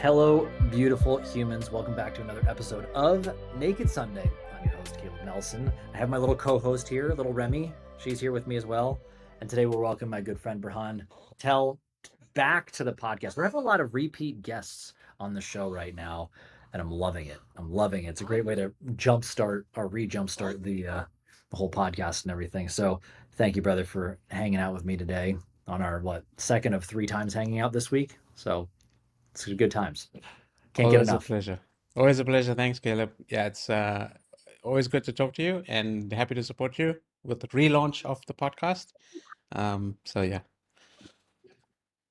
Hello, beautiful humans. Welcome back to another episode of Naked Sunday. I'm your host, Caleb Nelson. I have my little co-host here, little Remy. She's here with me as well. And today we'll welcome my good friend Burhaan Pattel back to the podcast. We're having a lot of repeat guests on the show right now, and I'm loving it. I'm loving it. It's a great way to jumpstart or re-jumpstart the whole podcast and everything. So thank you, brother, for hanging out with me today on our second of 3 times hanging out this week. So it's good times. Can't get Always a enough. pleasure. Always a pleasure. Thanks, Caleb. Yeah, it's always good to talk to you and happy to support you with the relaunch of the podcast. So yeah.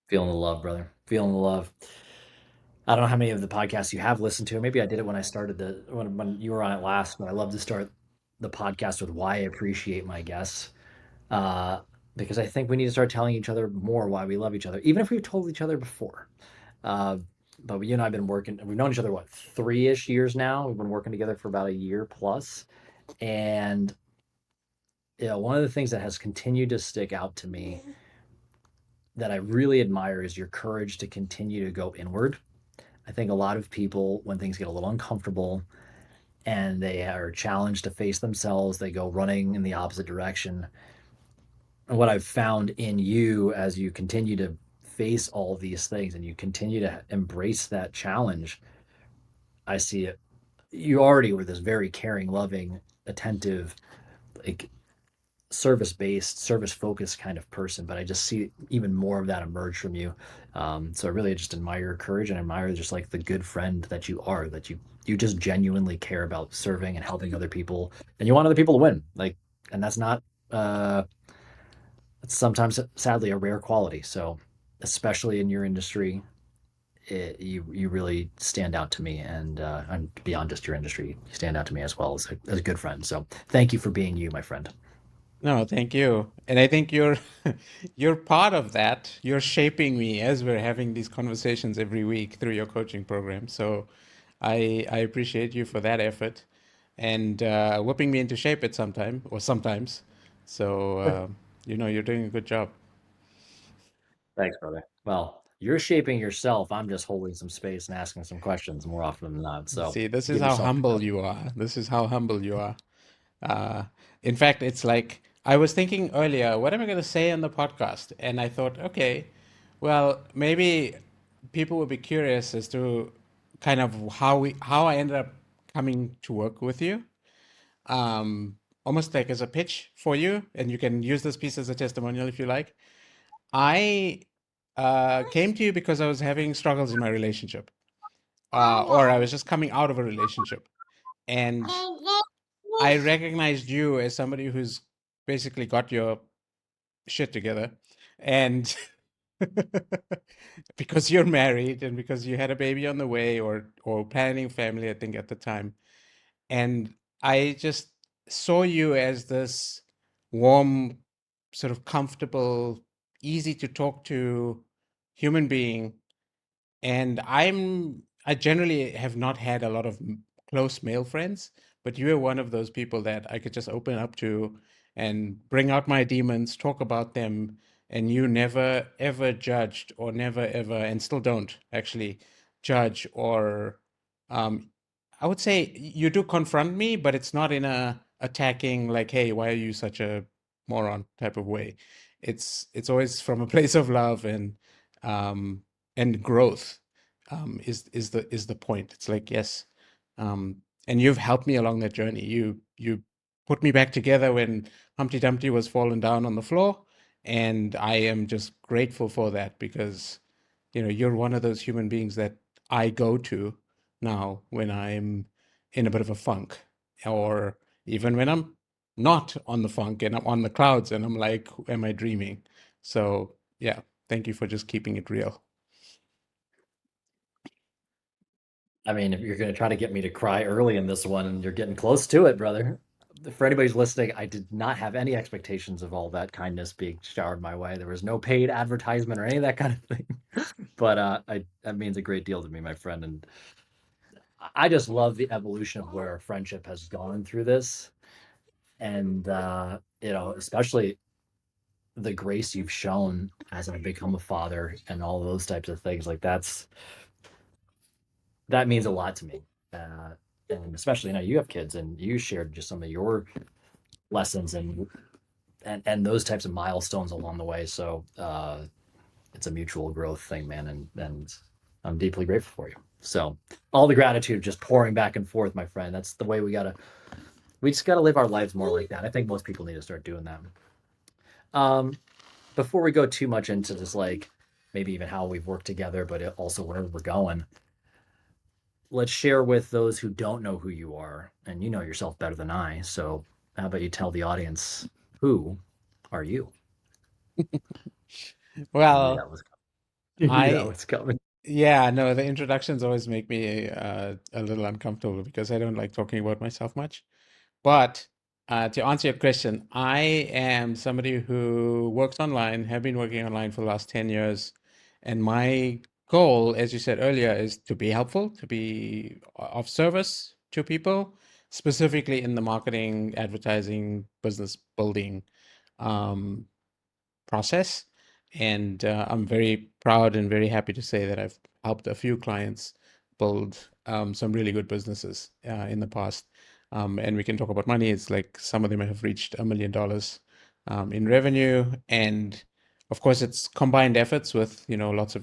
Feeling the love, brother. Feeling the love. I don't know how many of the podcasts you have listened to. Maybe I did it when I started when you were on it last, but I love to start the podcast with why I appreciate my guests. Uh, because I think we need to start telling each other more why we love each other, even if we've told each other before. Uh, but you and I have been working, we've known each other, what, 3-ish years now? We've been working together for about a year plus. And one of the things that has continued to stick out to me that I really admire is your courage to continue to go inward. I think a lot of people, when things get a little uncomfortable and they are challenged to face themselves, they go running in the opposite direction. And what I've found in you as you continue to face all these things and you continue to embrace that challenge, I see it. You already were this very caring, loving, attentive, like service-based, service-focused kind of person, but I just see even more of that emerge from you. So I really just admire your courage and admire just like the good friend that you are, that you just genuinely care about serving and helping other people, and you want other people to win. Like, and that's not it's sometimes sadly a rare quality. So especially in your industry, you really stand out to me, and beyond just your industry, you stand out to me as well as a good friend. So thank you for being you, my friend. No, thank you. And I think you're you're part of that. You're shaping me as we're having these conversations every week through your coaching program. So I appreciate you for that effort and whipping me into shape at some time or sometimes. So you're doing a good job. Thanks, brother. Well, you're shaping yourself. I'm just holding some space and asking some questions more often than not. So See, this is give how yourself humble you are. This is how humble you are. Uh, in fact, it's like I was thinking earlier, what am I going to say on the podcast? And I thought, okay, well, maybe people would be curious as to kind of how I ended up coming to work with you. Almost like as a pitch for you, and you can use this piece as a testimonial if you like. I came to you because I was having struggles in my relationship, or I was just coming out of a relationship, and I recognized you as somebody who's basically got your shit together. And because you're married and because you had a baby on the way or planning family, I think at the time. And I just saw you as this warm, sort of comfortable, easy to talk to human being. And I generally have not had a lot of close male friends, but you are one of those people that I could just open up to and bring out my demons, talk about them, and you never ever judged or never ever, and still don't actually judge or um I would say you do confront me, but it's not in a attacking like, hey, why are you such a moron type of way. It's always from a place of love um and growth is the point. It's like, yes, and you've helped me along that journey. You put me back together when Humpty Dumpty was falling down on the floor, and I am just grateful for that because you're one of those human beings that I go to now when I'm in a bit of a funk, or even when I'm not on the funk and I'm on the clouds and I'm like, am I dreaming? So yeah, thank you for just keeping it real. I mean, if you're going to try to get me to cry early in this one, you're getting close to it, brother. For anybody who's listening, I did not have any expectations of all that kindness being showered my way. There was no paid advertisement or any of that kind of thing. But that means a great deal to me, my friend. And I just love the evolution of where our friendship has gone through this. And, especially the grace you've shown as I've become a father and all those types of things. Like that means a lot to me. Uh, and especially, you have kids, and you shared just some of your lessons and those types of milestones along the way. So it's a mutual growth thing, man, and I'm deeply grateful for you. So all the gratitude just pouring back and forth, my friend. That's the way we just gotta live our lives more like that. I think most people need to start doing that. Um, Before we go too much into just like maybe even how we've worked together, but also where we're going, let's share with those who don't know who you are, and you know yourself better than I. So how about you tell the audience, who are you? I knew Well, that was coming. I knew that I was coming. yeah, no, the introductions always make me a little uncomfortable because I don't like talking about myself much. But to answer your question, I am somebody who works online, have been working online for the last 10 years. And my goal, as you said earlier, is to be helpful, to be of service to people, specifically in the marketing, advertising, business building um, process. And I'm very proud and very happy to say that I've helped a few clients build some really good businesses in the past. And we can talk about money. It's like some of them have reached $1 million in revenue, and of course, it's combined efforts with lots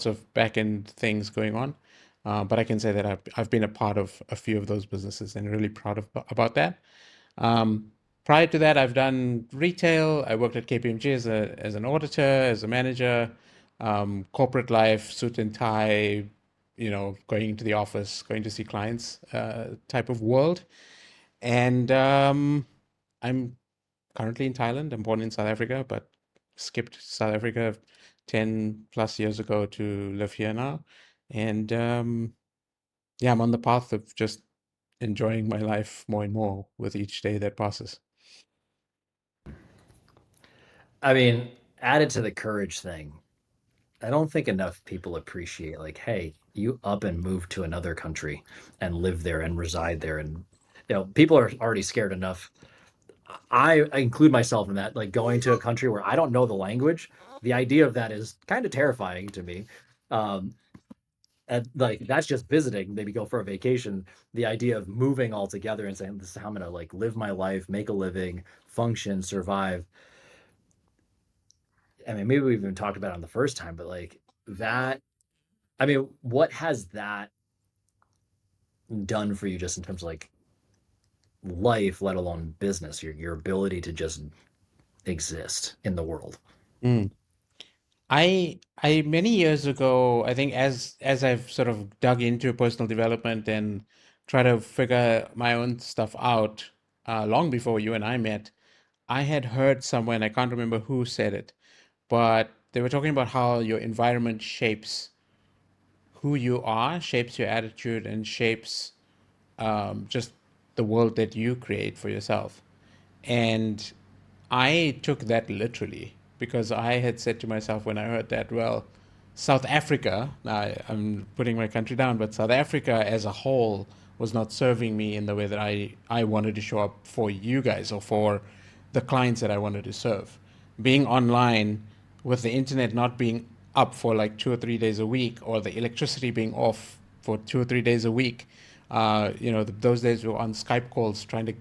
of back end things going on. But I can say that I've been a part of a few of those businesses and really proud about that. Um, Prior to that, I've done retail. I worked at KPMG as an auditor, as a manager, corporate life, suit and tie, going into the office, going to see clients, type of world. And I'm currently in Thailand. I'm born in South Africa, but skipped South Africa 10 plus years ago to live here now. And yeah, I'm on the path of just enjoying my life more and more with each day that passes. I mean, added to the courage thing, I don't think enough people appreciate like, hey, you up and move to another country and live there and reside there, and people are already scared enough. I include myself in that, like going to a country where I don't know the language. The idea of that is kind of terrifying to me. Um, and like that's just visiting, maybe go for a vacation. The idea of moving altogether and saying this is how I'm gonna like live my life, make a living, function, survive. I mean, maybe we've even talked about it on the first time, but like that, I mean, what has that done for you just in terms of like life, let alone business, your ability to just exist in the world? Mm. I many years ago, I think as I've sort of dug into personal development and try to figure my own stuff out, long before you and I met, I had heard somewhere, and I can't remember who said it, but they were talking about how your environment shapes who you are, shapes your attitude, and shapes just the world that you create for yourself. And I took that literally because I had said to myself when I heard that, well, South Africa, now I'm putting my country down, but South Africa as a whole was not serving me in the way that I wanted to show up for you guys or for the clients that I wanted to serve. Being online with the internet not being up for like 2 or 3 days a week, or the electricity being off for 2 or 3 days a week, those days we were on Skype calls trying to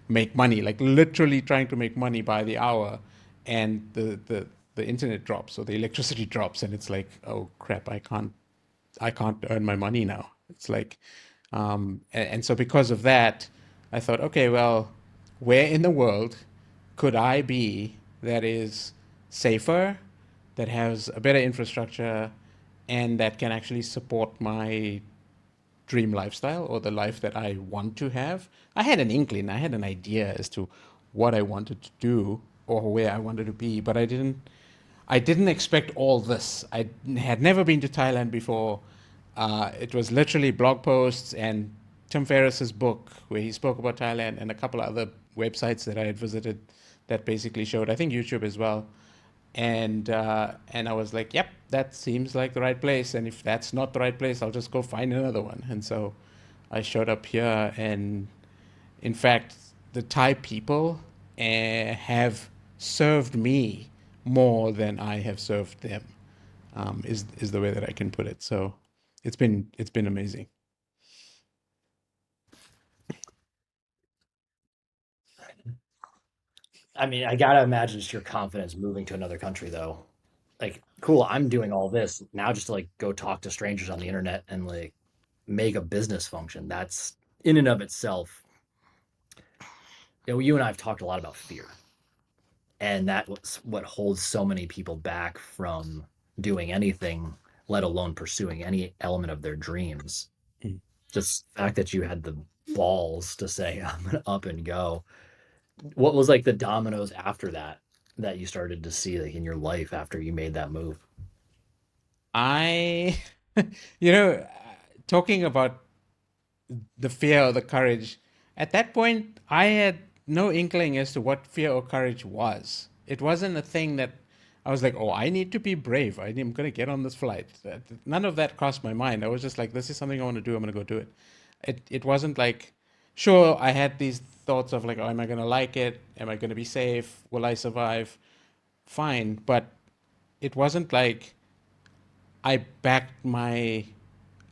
make money, like literally trying to make money by the hour, and the internet drops or the electricity drops, and it's like, oh crap, I can't earn my money now. It's like, and so because of that, I thought, okay, well, where in the world could I be that is safer, that has a better infrastructure, and that can actually support my dream lifestyle or the life that I want to have. I had an inkling, I had an idea as to what I wanted to do or where I wanted to be, but I didn't expect all this. I had never been to Thailand before. It was literally blog posts and Tim Ferriss's book where he spoke about Thailand, and a couple of other websites that I had visited that basically showed, I think YouTube as well. And I was like, yep, that seems like the right place. And if that's not the right place, I'll just go find another one. And so I showed up here, and in fact, the Thai people have served me more than I have served them. Is the way that I can put it. So it's been amazing. I mean, I gotta imagine just your confidence moving to another country though. Like, cool, I'm doing all this now just to like go talk to strangers on the internet and like make a business function. That's in and of itself. You know, you and I have talked a lot about fear, and that's what holds so many people back from doing anything, let alone pursuing any element of their dreams. Mm. Just the fact that you had the balls to say, I'm gonna up and go. What was like the dominoes after that that you started to see like in your life after you made that move? I, you know, talking about the fear or the courage, at that point, I had no inkling as to what fear or courage was. It wasn't a thing that I was like, oh, I need to be brave. I'm going to get on this flight. None of that crossed my mind. I was just like, this is something I want to do. I'm going to go do it. It wasn't like, sure, I had these thoughts of like, oh, am I going to like it? Am I going to be safe? Will I survive? Fine. But it wasn't like I backed my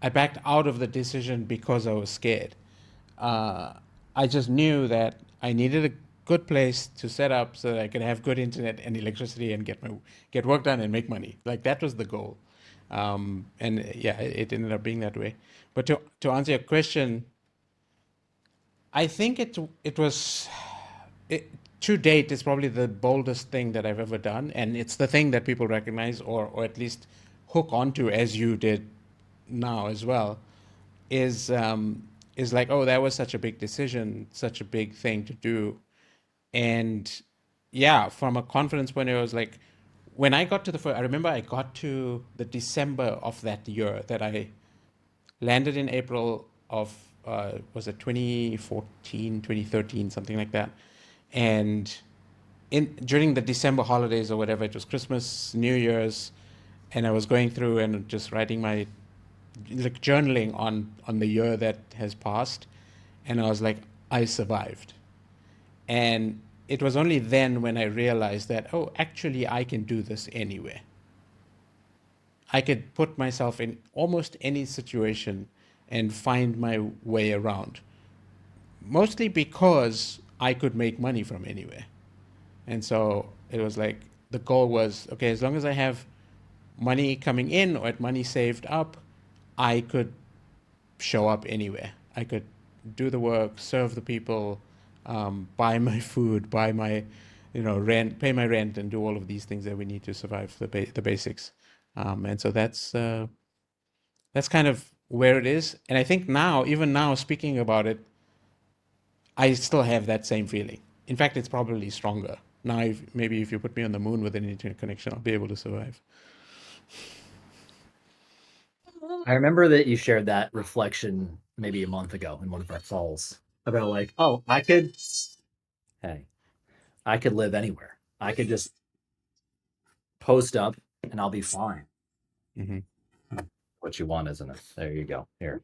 I backed out of the decision because I was scared. Uh, I just knew that I needed a good place to set up so that I could have good internet and electricity and get work done and make money. Like that was the goal. And yeah, it ended up being that way. But to answer your question, I think it was it, to date is probably the boldest thing that I've ever done, and it's the thing that people recognize or at least hook onto as you did now as well. Is is like, oh, that was such a big decision, such a big thing to do, and yeah, from a confidence point of view, I was like, when I got to the first, I remember I got to the December of that year that I landed in April of was it 2014, 2013, something like that, and in during the December holidays or whatever, it was Christmas, New Year's, and I was going through and just writing my like journaling on the year that has passed, and I was like, I survived. And it was only then when I realized that, oh, actually I can do this anywhere. I could put myself in almost any situation and find my way around, mostly because I could make money from anywhere. And so it was like the goal was, okay, as long as I have money coming in or money saved up, I could show up anywhere. I could do the work, serve the people, buy my food, buy my, rent, pay my rent, and do all of these things that we need to survive the basics. And so that's kind of where it is. And I think now, even now, speaking about it, I still have that same feeling. In fact, it's probably stronger now. Maybe if you put me on the moon with an internet connection, I'll be able to survive. I remember that you shared that reflection maybe a month ago in one of our calls about like, oh, hey, I could live anywhere. I could just post up and I'll be fine. Hmm. What you want, isn't it? There you go. Here.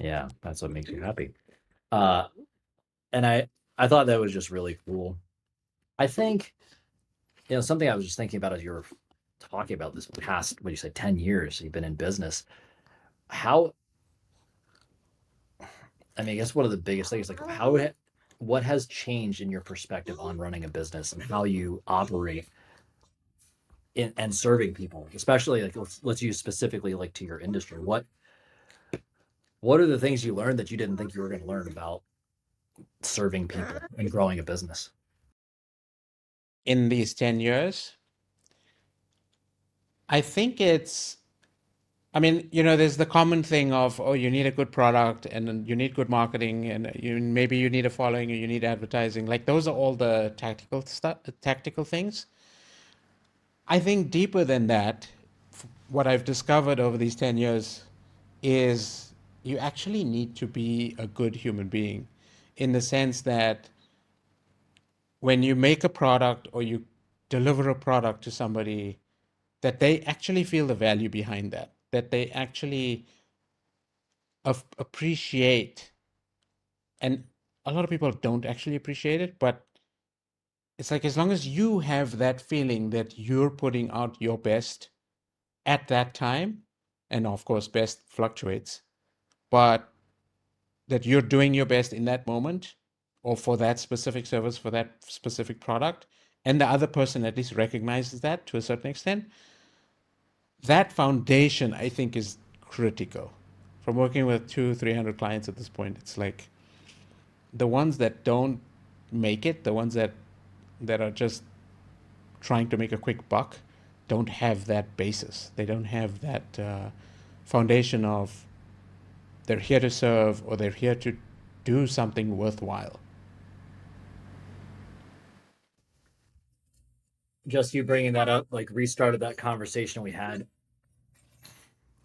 Yeah, that's what makes you happy. Uh, and I thought that was just really cool. I think, something I was just thinking about as you were talking about this past, what do you say, 10 years you've been in business. How, I mean, I guess one of the biggest things, like what has changed in your perspective on running a business and how you operate in and serving people, especially like let's use specifically like to your industry. What are the things you learned that you didn't think you were going to learn about serving people and growing a business? In these 10 years, I think I mean, there's the common thing of, oh, you need a good product and then you need good marketing and maybe you need a following or you need advertising. Like those are all the tactical stuff, tactical things. I think deeper than that, what I've discovered over these 10 years is you actually need to be a good human being in the sense that when you make a product or you deliver a product to somebody, that they actually feel the value behind that, that they actually appreciate. And a lot of people don't actually appreciate it, but it's like as long as you have that feeling that you're putting out your best at that time, and of course, best fluctuates, but that you're doing your best in that moment, or for that specific service, for that specific product, and the other person at least recognizes that to a certain extent, that foundation I think is critical. From working with 300 clients at this point, it's like the ones that don't make it, the ones that are just trying to make a quick buck, don't have that basis. They don't have that foundation of they're here to serve or they're here to do something worthwhile. Just you bringing that up, like restarted that conversation we had.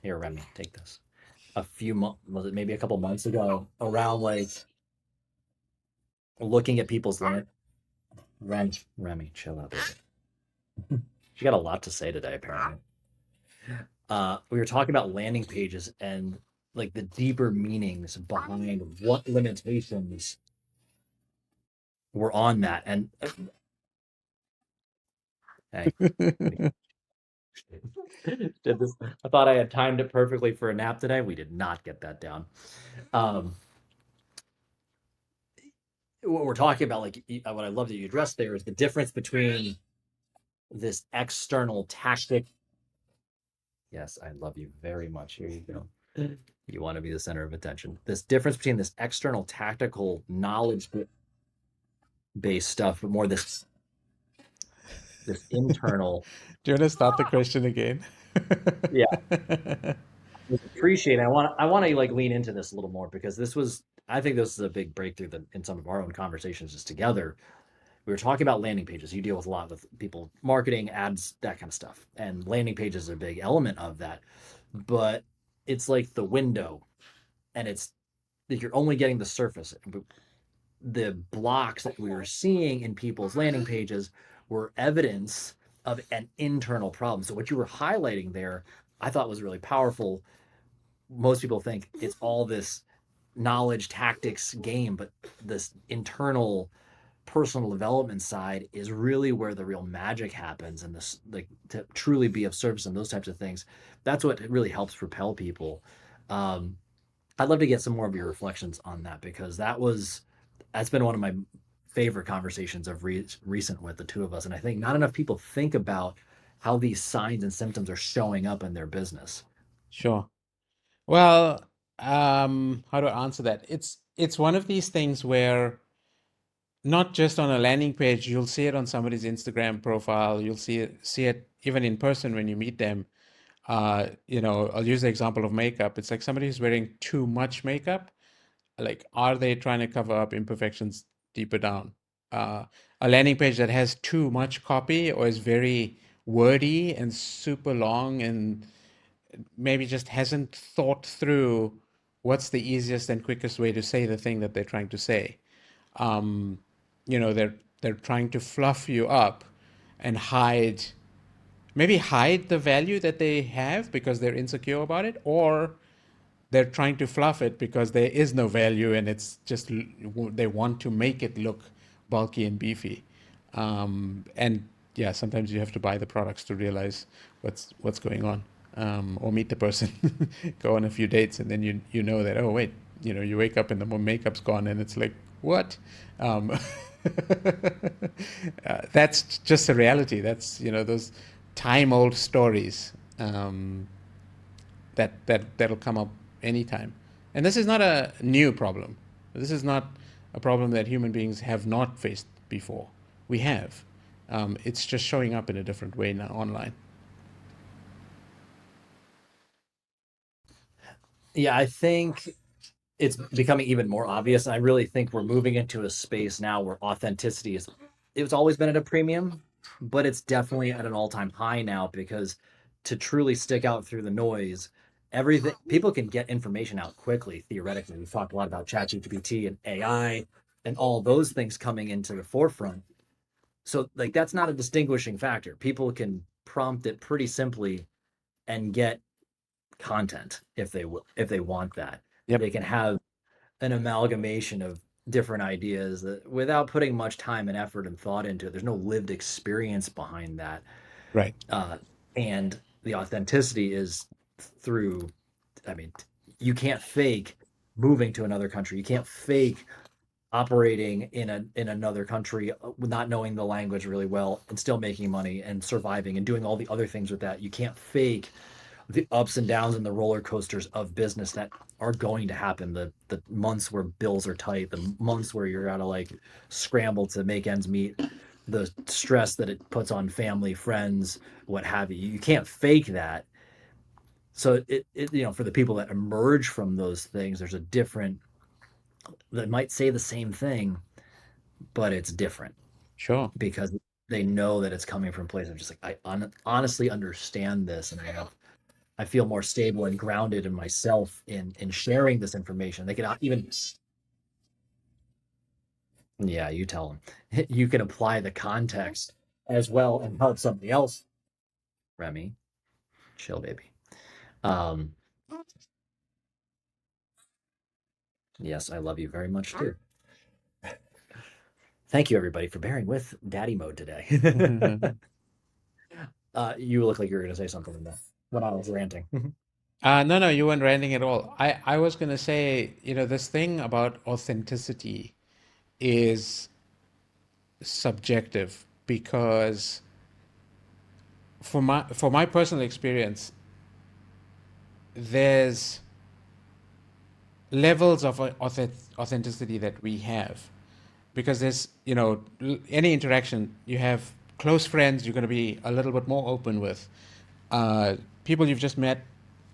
Here, Remy, take this. A few months, was it maybe a couple months ago, around like looking at people's land. Remy, chill out, baby. She got a lot to say today, apparently. We were talking about landing pages and like the deeper meanings behind what limitations were on that. And hey, did this? I thought I had timed it perfectly for a nap today. We did not get that down. Um, what we're talking about, like what I love that you addressed there, is the difference between this external tactic. Yes, I love you very much. Here you go. You want to be the center of attention. This difference between this external tactical knowledge based stuff, but more this internal. Do you want to start the question again? Yeah, appreciate it. I want to like lean into this a little more because I think this is a big breakthrough that in some of our own conversations just together. We were talking about landing pages. You deal with a lot with people marketing, ads, that kind of stuff. And landing pages are a big element of that. But it's like the window and it's that you're only getting the surface. The blocks that we were seeing in people's landing pages were evidence of an internal problem. So what you were highlighting there, I thought was really powerful. Most people think it's all this knowledge tactics game, but this internal personal development side is really where the real magic happens, and this like to truly be of service and those types of things. That's what really helps propel people. um I'd love to get some more of your reflections on that because that's been one of my favorite conversations of recent with the two of us, and I think not enough people think about how these signs and symptoms are showing up in their business. Sure. Well, how to answer that? It's one of these things where not just on a landing page, you'll see it on somebody's Instagram profile, you'll see it even in person when you meet them. I'll use the example of makeup. It's like somebody who's wearing too much makeup. Like, are they trying to cover up imperfections deeper down? A landing page that has too much copy or is very wordy and super long and maybe just hasn't thought through what's the easiest and quickest way to say the thing that they're trying to say. Um, they're trying to fluff you up and hide the value that they have because they're insecure about it, or they're trying to fluff it because there is no value and it's just they want to make it look bulky and beefy. And yeah, sometimes you have to buy the products to realize what's going on, or meet the person, go on a few dates, and then you know that, oh wait, you wake up and the makeup's gone and it's like, what? Um, that's just the reality. That's those time old stories. That'll come up anytime. And this is not a new problem. This is not a problem that human beings have not faced before. We have. It's just showing up in a different way now online. Yeah, I think it's becoming even more obvious. And I really think we're moving into a space now where authenticity is, it's always been at a premium, but it's definitely at an all-time high now because to truly stick out through the noise, everything people can get information out quickly, theoretically. We've talked a lot about ChatGPT and AI and all those things coming into the forefront. So like that's not a distinguishing factor. People can prompt it pretty simply and get content if they want that. Yep. They can have an amalgamation of different ideas that without putting much time and effort and thought into it. There's no lived experience behind that. Right. Uh, and the authenticity is through, I mean, you can't fake moving to another country. You can't fake operating in another country, not knowing the language really well, and still making money and surviving and doing all the other things with that. You can't fake the ups and downs and the roller coasters of business that are going to happen. The months where bills are tight, the months where you're gotta like scramble to make ends meet, the stress that it puts on family, friends, what have you. You can't fake that. So for the people that emerge from those things, there's a different, that might say the same thing, but it's different Sure. because they know that it's coming from a place of just like honestly understand this, and I feel more stable and grounded in myself in sharing this information. They can even, yeah, you tell them. You can apply the context as well and help somebody else. Remy, chill, baby. Um, yes, I love you very much too. Thank you, everybody, for bearing with Daddy Mode today. You look like you were going to say something in there when I was ranting. No, no, you weren't ranting at all. I was going to say, this thing about authenticity is subjective because for my personal experience, there's levels of authenticity that we have because there's any interaction you have, close friends you're going to be a little bit more open with, people you've just met,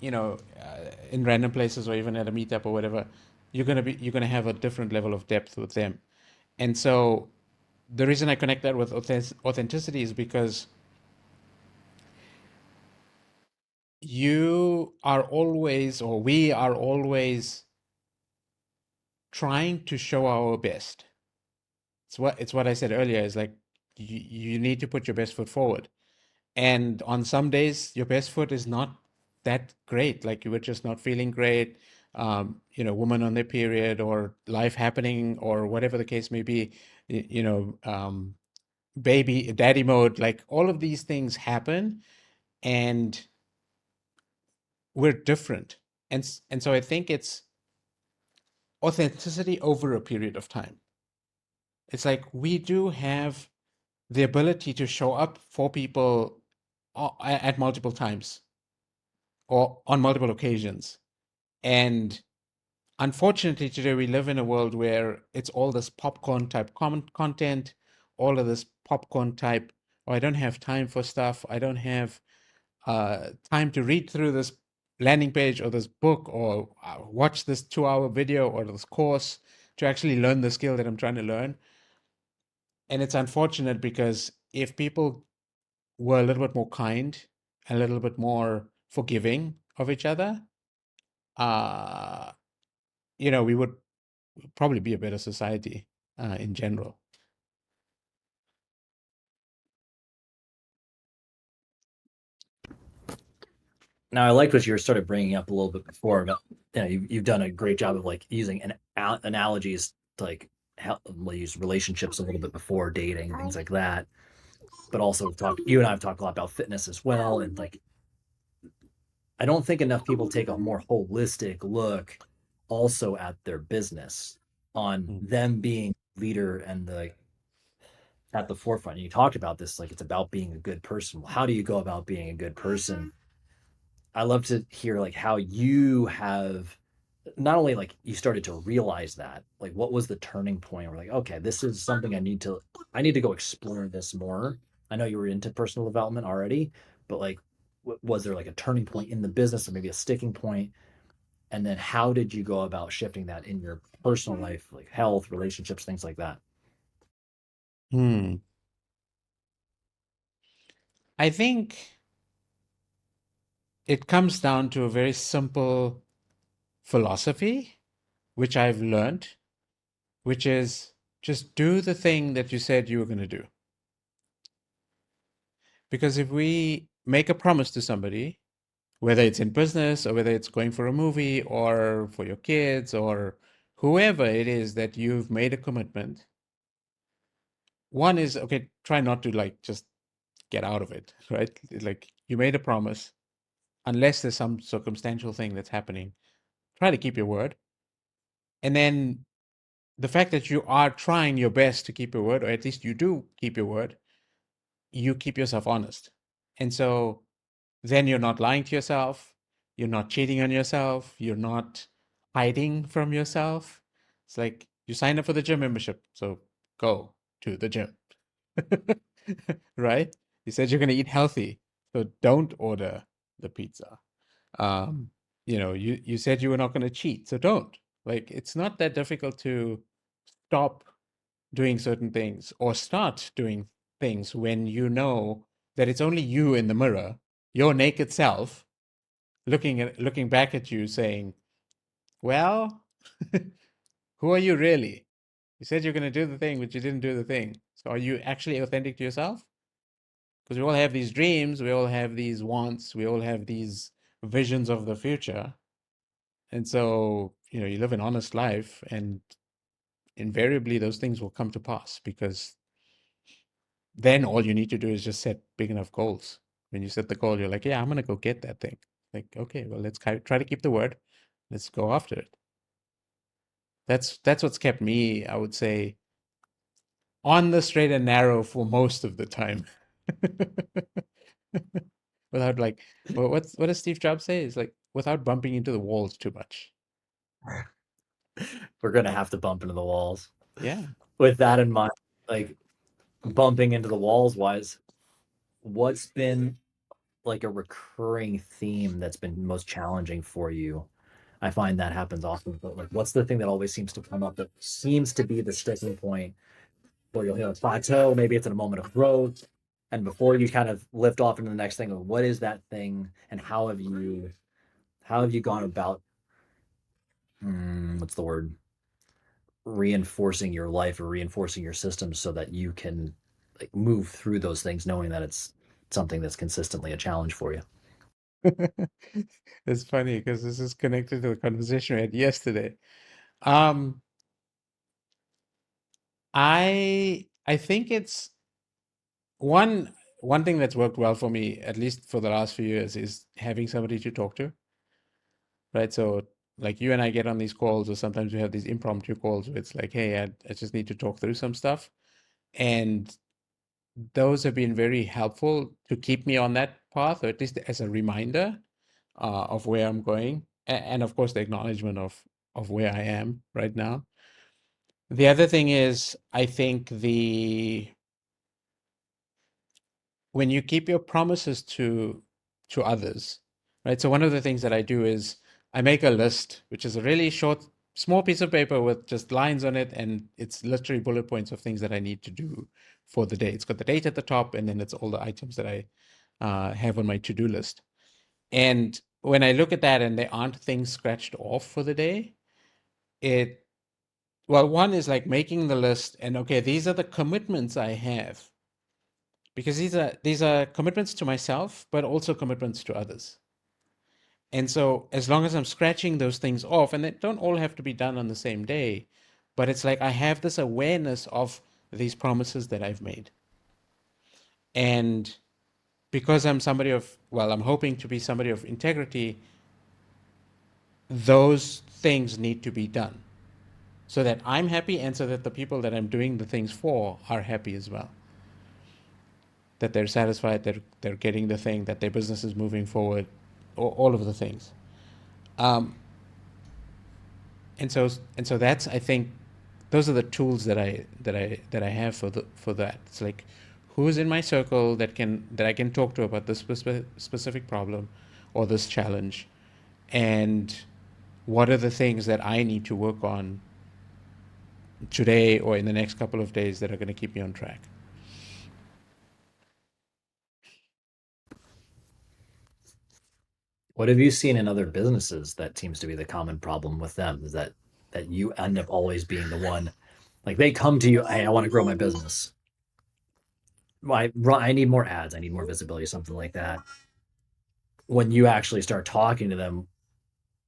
in random places or even at a meetup or whatever, you're going to have a different level of depth with them. And so the reason I connect that with authenticity is because you are always, or we are always trying to show our best. It's what I said earlier, is like you need to put your best foot forward. And on some days, your best foot is not that great. Like you were just not feeling great, woman on their period or life happening or whatever the case may be, baby, daddy mode, like all of these things happen and we're different. And so I think it's authenticity over a period of time. It's like we do have the ability to show up for people at multiple times or on multiple occasions. And unfortunately, today we live in a world where it's all this popcorn type content, all of this popcorn type, oh, I don't have time for stuff. I don't have time to read through this landing page or this book or watch this 2 hour video or this course to actually learn the skill that I'm trying to learn. And it's unfortunate because if people were a little bit more kind, a little bit more forgiving of each other, uh, we would probably be a better society in general. Now, I liked what you were sort of bringing up a little bit before about, you've done a great job of like using analogies to like help use relationships a little bit before dating, things like that. But also you and I have talked a lot about fitness as well. And like, I don't think enough people take a more holistic look also at their business, on Mm. them being leader and the at the forefront. And you talked about this, like it's about being a good person. Well, how do you go about being a good person? I love to hear like how you have not only like you started to realize that, like what was the turning point where like, okay, this is something I need to go explore this more. I know you were into personal development already, but like was there like a turning point in the business or maybe a sticking point? And then how did you go about shifting that in your personal life, like health, relationships, things like that? Hmm. I think it comes down to a very simple philosophy, which I've learned, which is just do the thing that you said you were going to do. Because if we make a promise to somebody, whether it's in business or whether it's going for a movie or for your kids or whoever it is that you've made a commitment, one is, okay, try not to like just get out of it, right? Like you made a promise, unless there's some circumstantial thing that's happening, try to keep your word. And then the fact that you are trying your best to keep your word, or at least you do keep your word, you keep yourself honest. And so then you're not lying to yourself, you're not cheating on yourself, you're not hiding from yourself. It's like you signed up for the gym membership, so go to the gym. Right? You said you're going to eat healthy, so don't order the pizza. Um, you said you were not going to cheat, so don't. Like, it's not that difficult to stop doing certain things or start doing things when you know that it's only you in the mirror, your naked self, looking back at you saying, well, who are you really? You said you're going to do the thing, but you didn't do the thing. So are you actually authentic to yourself? Because we all have these dreams, we all have these wants, we all have these visions of the future. And so, you live an honest life, and invariably those things will come to pass, because then all you need to do is just set big enough goals. When you set the goal, you're like, yeah, I'm going to go get that thing. Like, okay, well, let's try to keep the word. Let's go after it. That's what's kept me, I would say, on the straight and narrow for most of the time. Without, like, what does Steve Jobs say? It's like, without bumping into the walls too much. We're gonna have to bump into the walls. Yeah. With that in mind, like bumping into the walls wise, what's been like a recurring theme that's been most challenging for you? I find that happens often, but like what's the thing that always seems to come up that seems to be the sticking point where you'll hit a plateau, maybe it's in a moment of growth, and before you kind of lift off into the next thing, what is that thing and how have you gone about what's the word? Reinforcing your life or reinforcing your systems so that you can like move through those things knowing that it's something that's consistently a challenge for you. It's funny because this is connected to the conversation we had yesterday. Um, I think it's one one thing that's worked well for me, at least for the last few years, is having somebody to talk to, right? So, like, you and I get on these calls, or sometimes we have these impromptu calls where it's like, hey, I just need to talk through some stuff. And those have been very helpful to keep me on that path, or at least as a reminder of where I'm going, and of course the acknowledgement of where I am right now. The other thing is, I think the when you keep your promises to others, right? So one of the things that I do is I make a list, which is a really short, small piece of paper with just lines on it, and it's literally bullet points of things that I need to do for the day. It's got the date at the top, and then it's all the items that I have on my to-do list. And when I look at that and there aren't things scratched off for the day, it well, one is like making the list, and okay, these are the commitments I have, because these are commitments to myself, but also commitments to others. And so as long as I'm scratching those things off, and they don't all have to be done on the same day, but it's like I have this awareness of these promises that I've made. And because I'm hoping to be somebody of integrity, those things need to be done so that I'm happy, and so that the people that I'm doing the things for are happy as well. That they're satisfied, they're getting the thing, that their business is moving forward, all of the things. Um, and so that's, I think, those are the tools that I have for that. It's like, who's in my circle that I can talk to about this specific problem or this challenge, and what are the things that I need to work on today or in the next couple of days that are going to keep me on track. What have you seen in other businesses that seems to be the common problem with them is that you end up always being the one like they come to you, hey, I want to grow my business. I need more ads, I need more visibility, something like that. When you actually start talking to them,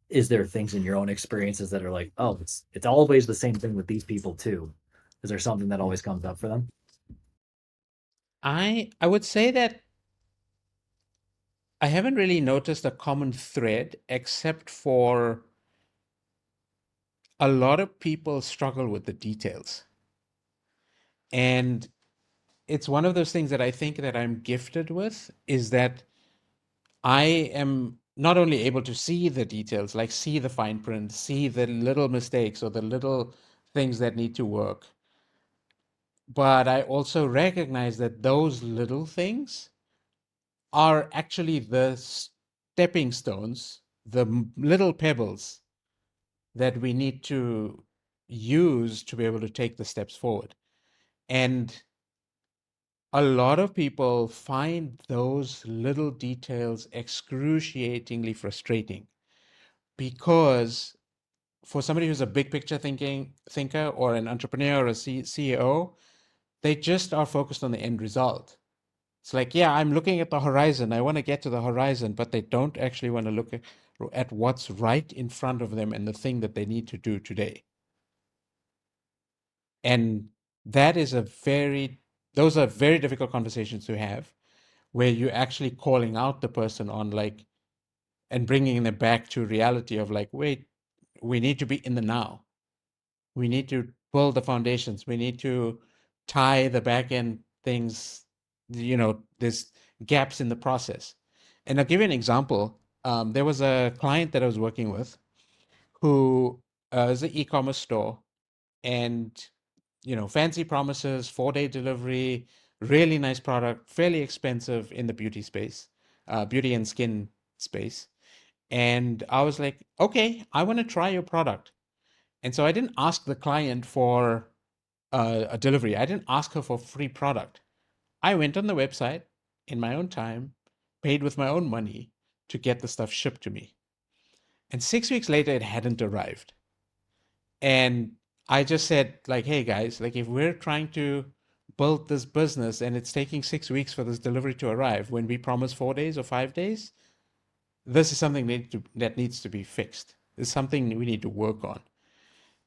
is there things in your own experiences that are like, oh, it's always the same thing with these people too? Is there something that always comes up for them? I would say that I haven't really noticed a common thread, except for a lot of people struggle with the details. And it's one of those things that I think that I'm gifted with, is that I am not only able to see the details, like see the fine print, see the little mistakes or the little things that need to work, but I also recognize that those little things are actually the stepping stones, the little pebbles that we need to use to be able to take the steps forward. And a lot of people find those little details excruciatingly frustrating, because for somebody who's a big picture thinker or an entrepreneur or a CEO, they just are focused on the end result. It's like, yeah, I'm looking at the horizon. I want to get to the horizon, but they don't actually want to look at what's right in front of them and the thing that they need to do today. And that is those are very difficult conversations to have, where you're actually calling out the person on, like, and bringing them back to reality of like, wait, we need to be in the now. We need to build the foundations. We need to tie the back end things, there's gaps in the process. And I'll give you an example. There was a client that I was working with who is an e-commerce store, and fancy promises, 4-day delivery, really nice product, fairly expensive in the beauty space, beauty and skin space. And I was like, okay, I want to try your product. And so I didn't ask the client for a delivery. I didn't ask her for free product. I went on the website in my own time, paid with my own money to get the stuff shipped to me. And 6 weeks later, it hadn't arrived. And I just said, like, hey guys, like, if we're trying to build this business and it's taking 6 weeks for this delivery to arrive when we promise 4 days or 5 days, this is something that needs to be fixed. It's something we need to work on.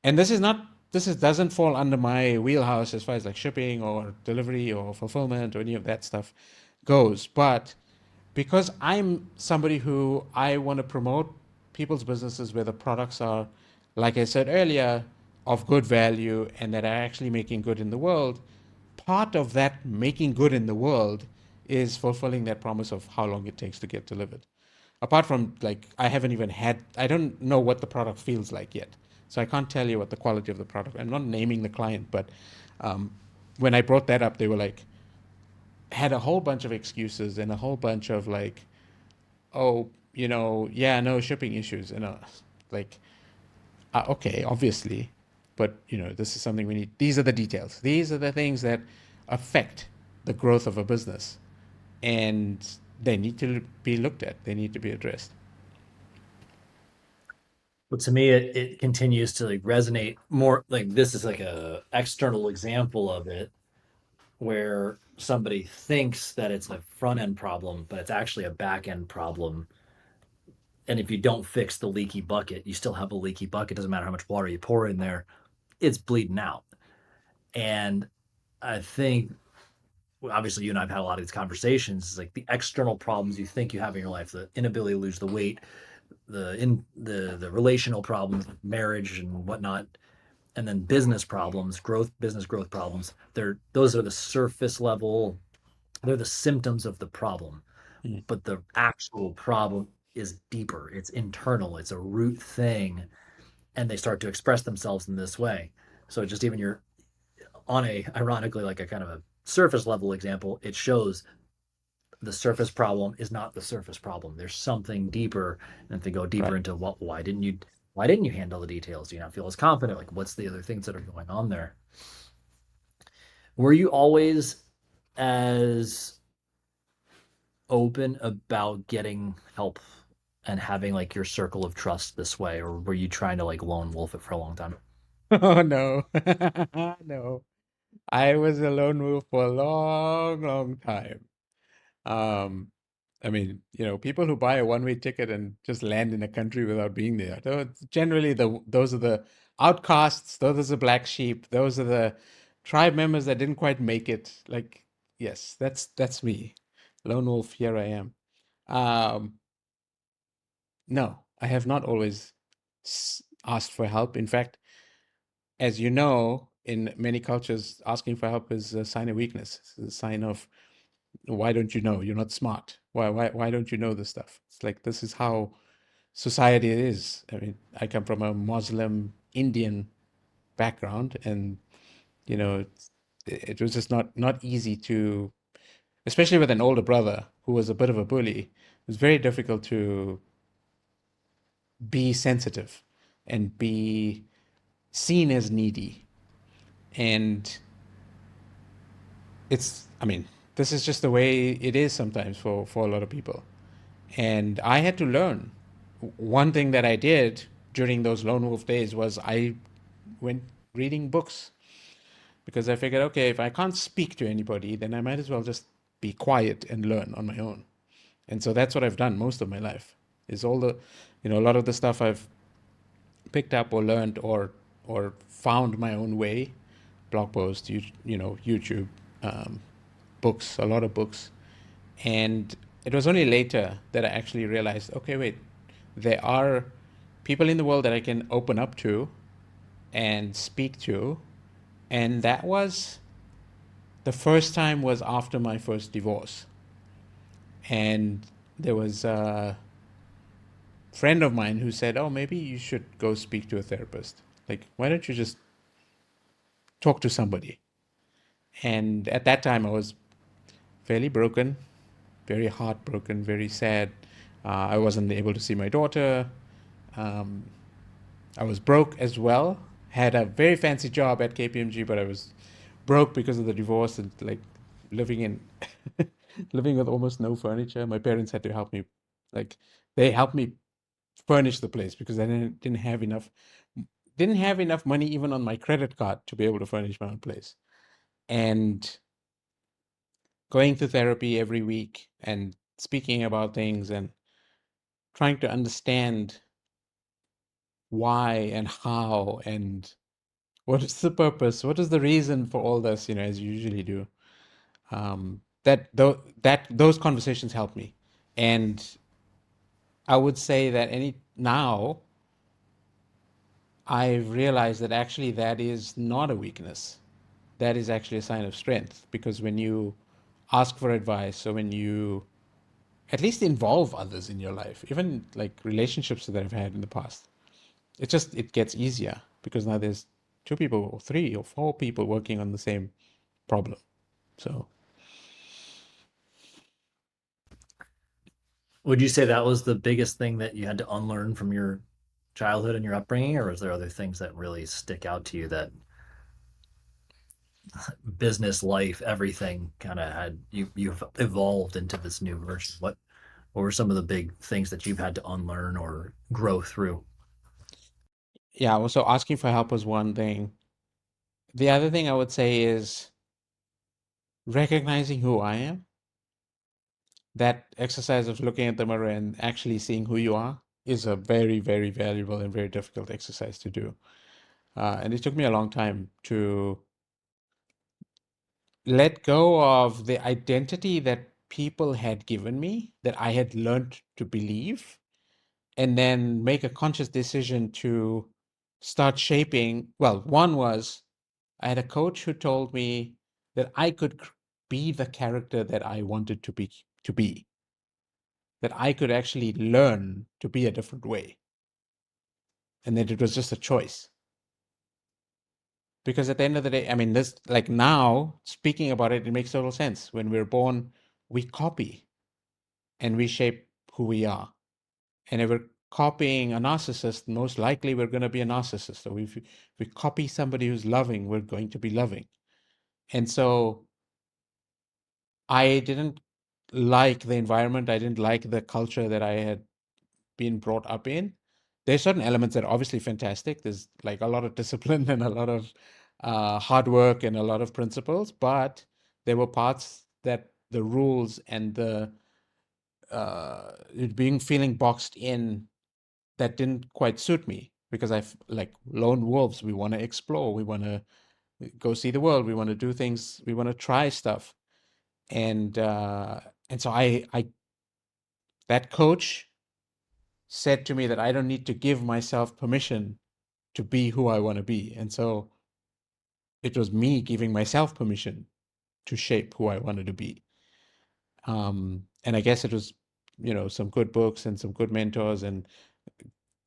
And doesn't fall under my wheelhouse as far as like shipping or delivery or fulfillment or any of that stuff goes. But because I'm somebody who I want to promote people's businesses where the products are, like I said earlier, of good value and that are actually making good in the world, part of that making good in the world is fulfilling that promise of how long it takes to get delivered. Apart from, like, I don't know what the product feels like yet. So I can't tell you what the quality of the product. I'm not naming the client, but um, when I brought that up, they were like, had a whole bunch of excuses and a whole bunch of like, oh, yeah, no shipping issues, like, okay, obviously, but this is something we need. These are the details. These are the things that affect the growth of a business, and they need to be looked at. They need to be addressed. But to me, it continues to like resonate more. Like this is like a external example of it, where somebody thinks that it's a front end problem, but it's actually a back end problem. And if you don't fix the leaky bucket, you still have a leaky bucket. Doesn't matter how much water you pour in there, it's bleeding out. And I think obviously you and I've had a lot of these conversations. It's like the external problems you think you have in your life, the inability to lose the weight, the relational problems, marriage and whatnot, and then business growth problems. Those are the surface level. They're the symptoms of the problem, Mm. but the actual problem is deeper. It's internal. It's a root thing, and they start to express themselves in this way. So just even you're on a ironically like a kind of a surface level example, it shows the surface problem is not the surface problem. There's something deeper, and if they go deeper Right. into why didn't you handle the details? Do you not feel as confident? Like what's the other things that are going on there? Were you always as open about getting help and having like your circle of trust this way, or were you trying to like lone wolf it for a long time? Oh no. No. I was a lone wolf for a long, long time. Um, I mean, people who buy a one-way ticket and just land in a country without being there, generally those are the outcasts, those are the black sheep, those are the tribe members that didn't quite make it. Like, yes, that's me. Lone wolf, here I am. Um, no, I have not always asked for help. In fact, as you know, in many cultures, asking for help is a sign of weakness. It's a sign of, why don't you know? You're not smart. Why don't you know this stuff? It's like, this is how society is. I mean, I come from a Muslim Indian background, and you know, it was just not easy to, especially with an older brother who was a bit of a bully. It was very difficult to be sensitive and be seen as needy. And it's, I mean, this is just the way it is sometimes for a lot of people. And I had to learn. One thing that I did during those lone wolf days was I went reading books, because I figured, okay, if I can't speak to anybody, then I might as well just be quiet and learn on my own. And so that's what I've done most of my life. Is all the, a lot of the stuff I've picked up or learned or found my own way, blog posts, YouTube, um, books, a lot of books. And it was only later that I actually realized, okay, wait, there are people in the world that I can open up to and speak to. And that was, the first time was after my first divorce. And there was a friend of mine who said, oh, maybe you should go speak to a therapist. Like, why don't you just talk to somebody? And at that time, I was fairly broken, very heartbroken, very sad. I wasn't able to see my daughter. Um, I was broke as well. Had a very fancy job at KPMG, but I was broke because of the divorce and like living in living with almost no furniture. My parents had to help me, like they helped me furnish the place because I didn't have enough money even on my credit card to be able to furnish my own place. And going to therapy every week and speaking about things and trying to understand why and how and what is the purpose, what is the reason for all this, as you usually do. That those conversations help me. And I would say that any now I've realized that actually that is not a weakness. That is actually a sign of strength, because when you ask for advice, or when you at least involve others in your life, even like relationships that I've had in the past, it gets easier because now there's two people or three or four people working on the same problem. So Would you say that was the biggest thing that you had to unlearn from your childhood and your upbringing, or is there other things that really stick out to you that business life, everything kind of had you've evolved into this new version? What were some of the big things that you've had to unlearn or grow through? yeah, also asking for help was one thing. The other thing I would say is recognizing who I am. That exercise of looking at the mirror and actually seeing who you are is a very, very valuable and very difficult exercise to do. And it took me a long time to let go of the identity that people had given me, that I had learned to believe, and then make a conscious decision to start shaping. Well, one was I had a coach who told me that I could be the character that I wanted to be, that I could actually learn to be a different way, and that it was just a choice. Because at the end of the day, I mean, this, like, now speaking about it, it makes total sense. When we're born, we copy and we shape who we are. And if we're copying a narcissist, most likely we're going to be a narcissist. So if we copy somebody who's loving, we're going to be loving. And so I didn't like the environment. I didn't like the culture that I had been brought up in. There's certain elements that are obviously fantastic. There's like a lot of discipline and a lot of hard work and a lot of principles, but there were parts that the rules and the it being feeling boxed in, that didn't quite suit me, because I've like lone wolves. We want to explore. We want to go see the world. We want to do things. We want to try stuff. And so I that coach said to me that I don't need to give myself permission to be who I want to be. And so it was me giving myself permission to shape who I wanted to be. And I guess it was, some good books and some good mentors and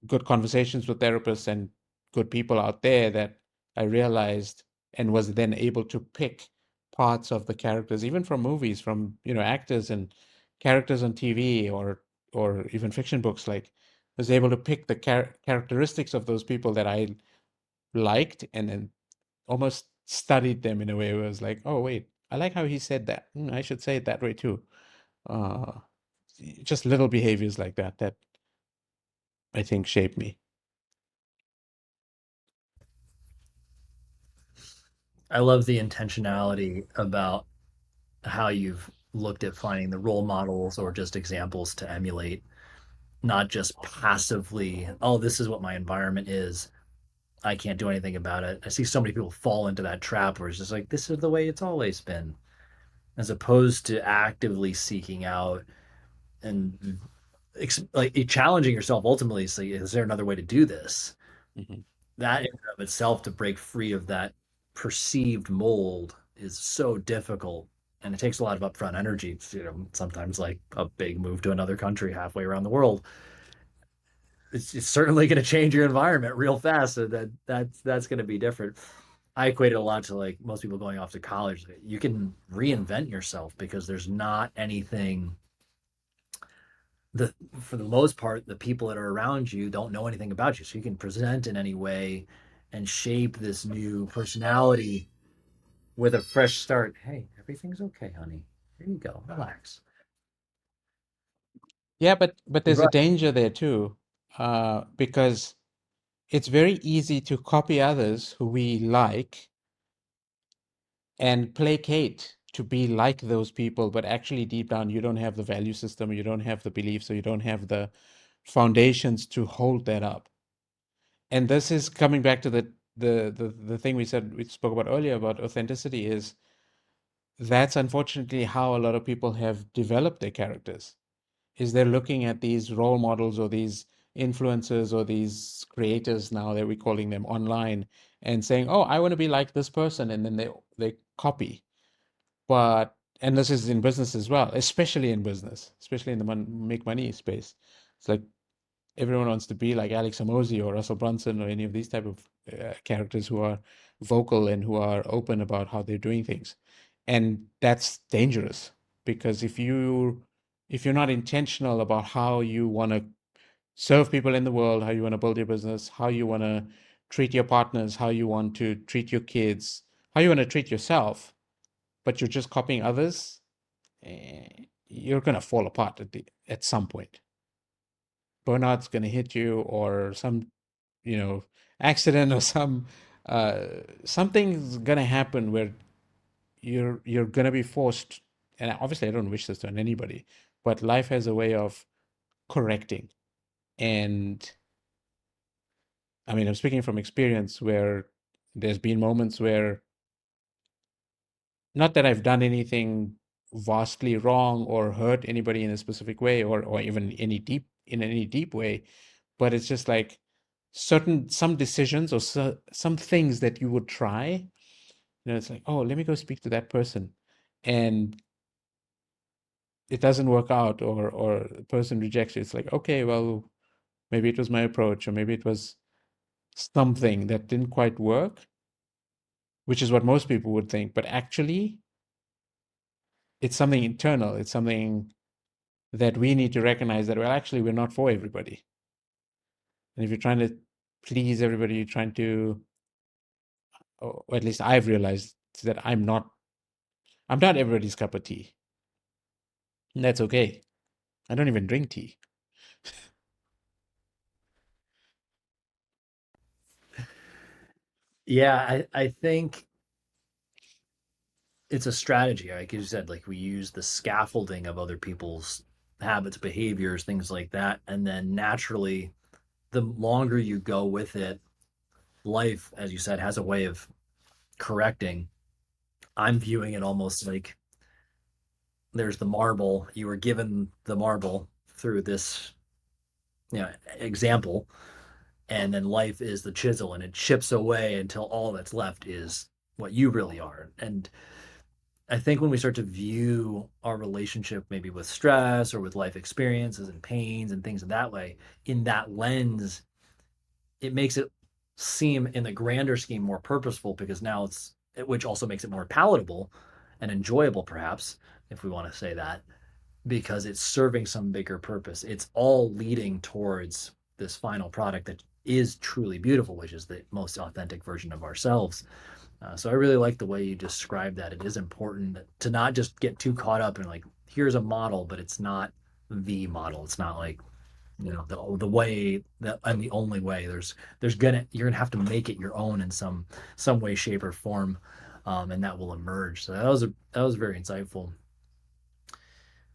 good conversations with therapists and good people out there that I realized and was then able to pick parts of the characters, even from movies, from actors and characters on TV or even fiction books. Like, was able to pick the characteristics of those people that I liked, and then almost studied them in a way where it was like, oh wait, I like how he said that. I should say it that way too. Uh, just little behaviors like that that I think shaped me. I love the intentionality about how you've looked at finding the role models or just examples to emulate, not just passively, oh, this is what my environment is. I can't do anything about it. I see so many people fall into that trap where it's just like, this is the way it's always been, as opposed to actively seeking out and like challenging yourself ultimately. So, is there another way to do this? Mhm. That in and of itself, to break free of that perceived mold, is so difficult. And it takes a lot of upfront energy, sometimes like a big move to another country halfway around the world. It's certainly going to change your environment real fast. So that's going to be different. I equate it a lot to like most people going off to college. You can reinvent yourself because there's not anything, the for the most part, the people that are around you don't know anything about you. So you can present in any way and shape this new personality with a fresh start. Hey, everything's okay, honey. Here you go. Relax. Yeah, but You're there's a right. danger there too, because it's very easy to copy others who we like and placate to be like those people, but actually deep down you don't have the value system, you don't have the beliefs, or you don't have the foundations to hold that up. And this is coming back to the thing we spoke about earlier about authenticity is that's unfortunately how a lot of people have developed their characters is they're looking at these role models or these influencers or these creators now that we're calling them online and saying, "Oh, I want to be like this person," and then they copy. But and this is in business as well, especially in business, especially in the make money space. It's like everyone wants to be like Alex Hormozy or Russell Brunson or any of these type of characters who are vocal and who are open about how they're doing things, and that's dangerous because if you're not intentional about how you want to serve people in the world, how you want to build your business, how you want to treat your partners, how you want to treat your kids, how you want to treat yourself, but you're just copying others, you're gonna fall apart at some point. Burnout's gonna hit you, or some you know accident or uh, something's gonna happen where you're gonna be forced. And obviously, I don't wish this on anybody, but life has a way of correcting. And I mean, I'm speaking from experience where there's been moments where not that I've done anything vastly wrong or hurt anybody in a specific way or even any deep way, but it's just like some decisions or some things that you would try, it's like, oh, let me go speak to that person, and it doesn't work out, or the person rejects you. It's like, okay, well, maybe it was my approach, or maybe it was something that didn't quite work, which is what most people would think, but actually it's something internal. It's something that we need to recognize that, well, actually, we're not for everybody. And if you're trying to please everybody, you're trying to, or at least I've realized that I'm not everybody's cup of tea. And that's okay. I don't even drink tea. Yeah, I think it's a strategy. Like you said, like we use the scaffolding of other people's habits, behaviors, things like that. And then naturally, the longer you go with it, life, as you said, has a way of correcting. I'm viewing it almost like there's the marble. You were given the marble through this, example, and then life is the chisel and it chips away until all that's left is what you really are. And I think when we start to view our relationship maybe with stress or with life experiences and pains and things in that way, in that lens, it makes it seem in the grander scheme more purposeful because now it's, which also makes it more palatable and enjoyable, perhaps, if we want to say that, because it's serving some bigger purpose. It's all leading towards this final product that is truly beautiful, which is the most authentic version of ourselves. So I really like the way you describe that. It is important to not just get too caught up in like, here's a model, but it's not the model. It's not like, the way that and the only way. You're gonna have to make it your own in some way, shape, or form, and that will emerge. So that was very insightful.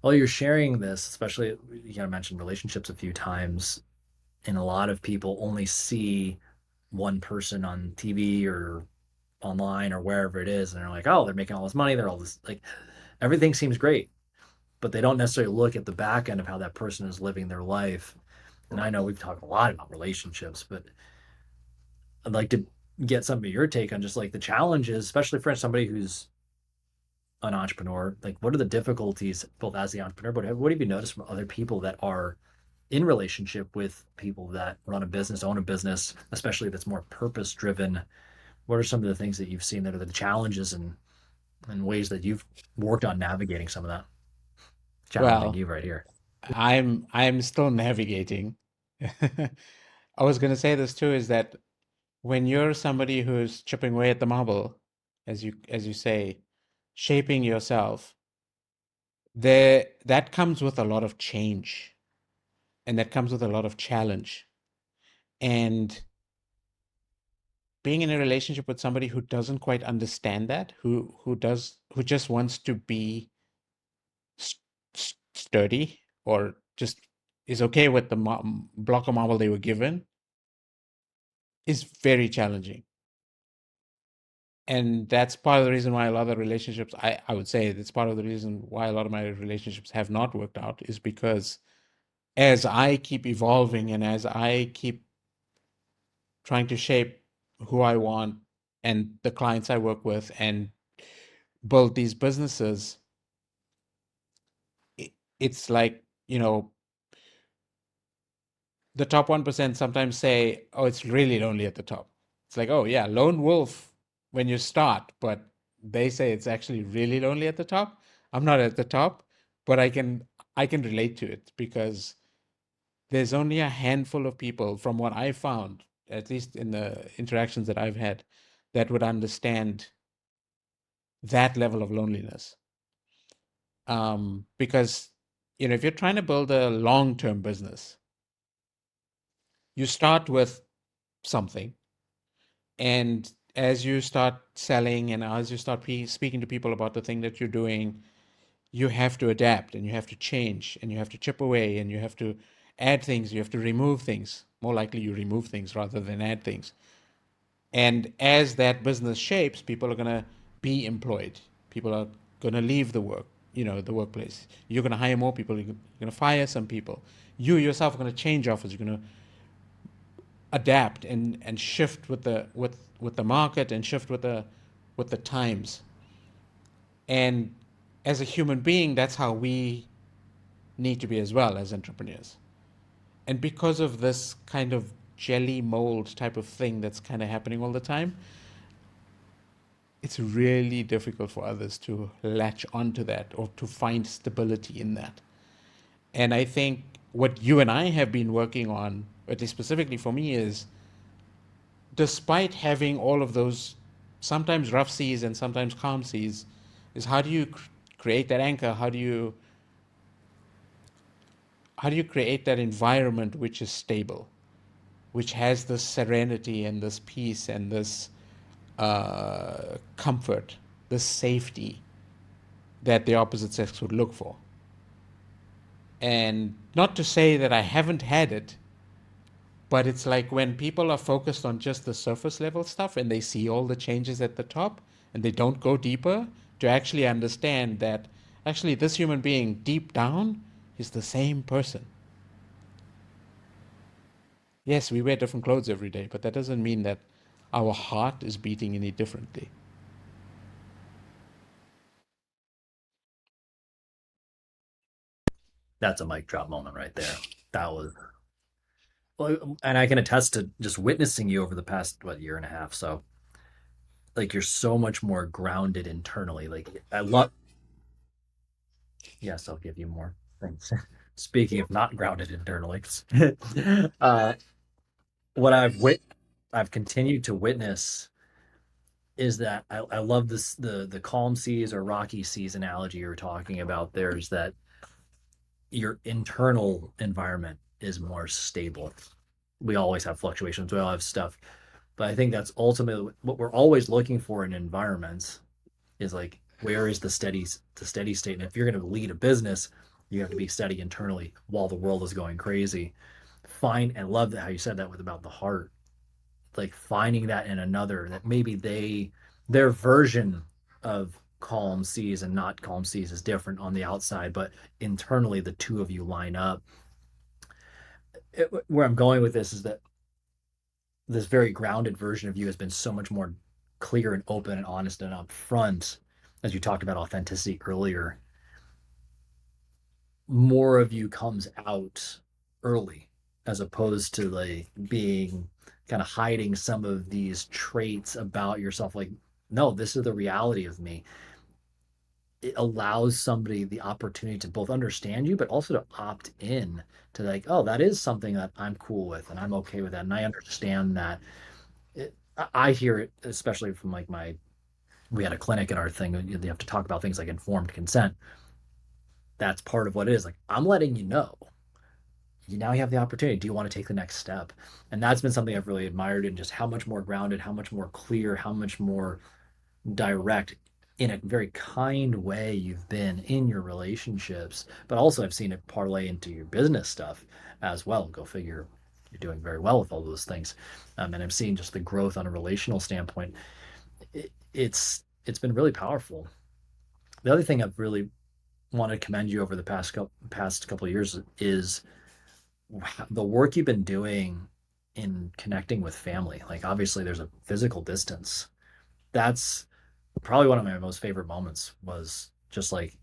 While you're sharing this, especially you kind of mentioned relationships a few times, and a lot of people only see one person on TV or online or wherever it is, and they're like, oh, they're making all this money, they're all this like everything seems great, but they don't necessarily look at the back end of how that person is living their life. And I know we've talked a lot about relationships, but I'd like to get some of your take on just like the challenges, especially for somebody who's an entrepreneur. Like, what are the difficulties both as the entrepreneur, but what have you noticed from other people that are in relationship with people that run a business, own a business, especially that's more purpose driven? What are some of the things that you've seen that are the challenges and ways that you've worked on navigating some of that? Challenging Well, you right here. I'm still navigating. I was going to say this too, is that when you're somebody who's chipping away at the marble, as you say, shaping yourself, that comes with a lot of change, and that comes with a lot of challenge. And being in a relationship with somebody who doesn't quite understand that, who just wants to be sturdy, or just is okay with the block of marble they were given, is very challenging. And that's part of the reason why a lot of relationships, I would say that's part of the reason why a lot of my relationships have not worked out, is because as I keep evolving and as I keep trying to shape who I want and the clients I work with and build these businesses, it's like, the top 1% sometimes say, oh, it's really lonely at the top. It's like, oh, yeah, lone wolf when you start, but they say it's actually really lonely at the top. I'm not at the top, but I can relate to it because there's only a handful of people, from what I found, at least in the interactions that I've had, that would understand that level of loneliness. Because, if you're trying to build a long-term business, you start with something. And as you start selling and as you start speaking to people about the thing that you're doing, you have to adapt and you have to change and you have to chip away and you have to add things, you have to remove things. More likely, you remove things rather than add things. And as that business shapes, people are going to be employed. People are going to leave the workplace. You're going to hire more people. You're going to fire some people. You yourself are going to change offers. You're going to adapt and shift with the market and shift with the times. And as a human being, that's how we need to be as well as entrepreneurs. And because of this kind of jelly mold type of thing that's kind of happening all the time, it's really difficult for others to latch onto that or to find stability in that. And I think what you and I have been working on, at least specifically for me, is despite having all of those sometimes rough seas and sometimes calm seas, is how do you create that anchor? How do you create that environment which is stable, which has this serenity and this peace and this comfort, this safety that the opposite sex would look for? And not to say that I haven't had it, but it's like when people are focused on just the surface level stuff and they see all the changes at the top and they don't go deeper to actually understand that actually this human being deep down is the same person. Yes, we wear different clothes every day, but that doesn't mean that our heart is beating any differently. That's a mic drop moment right there. That was well, and I can attest to just witnessing you over the past what year and a half. So like you're so much more grounded internally. Like I love. Yes, I'll give you more. Thanks. Speaking of not grounded internally, uh, what I've continued to witness is that I love this the calm seas or rocky seas analogy you were talking about. There's that your internal environment is more stable. We always have fluctuations. We all have stuff, but I think that's ultimately what we're always looking for in environments is like where is the steady state. And if you're going to lead a business, you have to be steady internally while the world is going crazy. Find and love that how you said that with about the heart, like finding that in another that maybe their version of calm seas and not calm seas is different on the outside, but internally the two of you line up. Where I'm going with this is that this very grounded version of you has been so much more clear and open and honest and upfront, as you talked about authenticity earlier. More of you comes out early as opposed to like being kind of hiding some of these traits about yourself, like no, this is the reality of me. It allows somebody the opportunity to both understand you but also to opt in to like, oh, that is something that I'm cool with and I'm okay with that and I understand that. I hear it especially from like my we had a clinic in our thing. You have to talk about things like informed consent. That's part of what it is. Like I'm letting you know. You now have the opportunity. Do you want to take the next step? And that's been something I've really admired in just how much more grounded, how much more clear, how much more direct in a very kind way you've been in your relationships. But also I've seen it parlay into your business stuff as well. Go figure. You're doing very well with all those things. And I'm seeing just the growth on a relational standpoint. It's been really powerful. The other thing I've really wanted to commend you over the past couple of years is the work you've been doing in connecting with family. Like obviously there's a physical distance. That's probably one of my most favorite moments was just like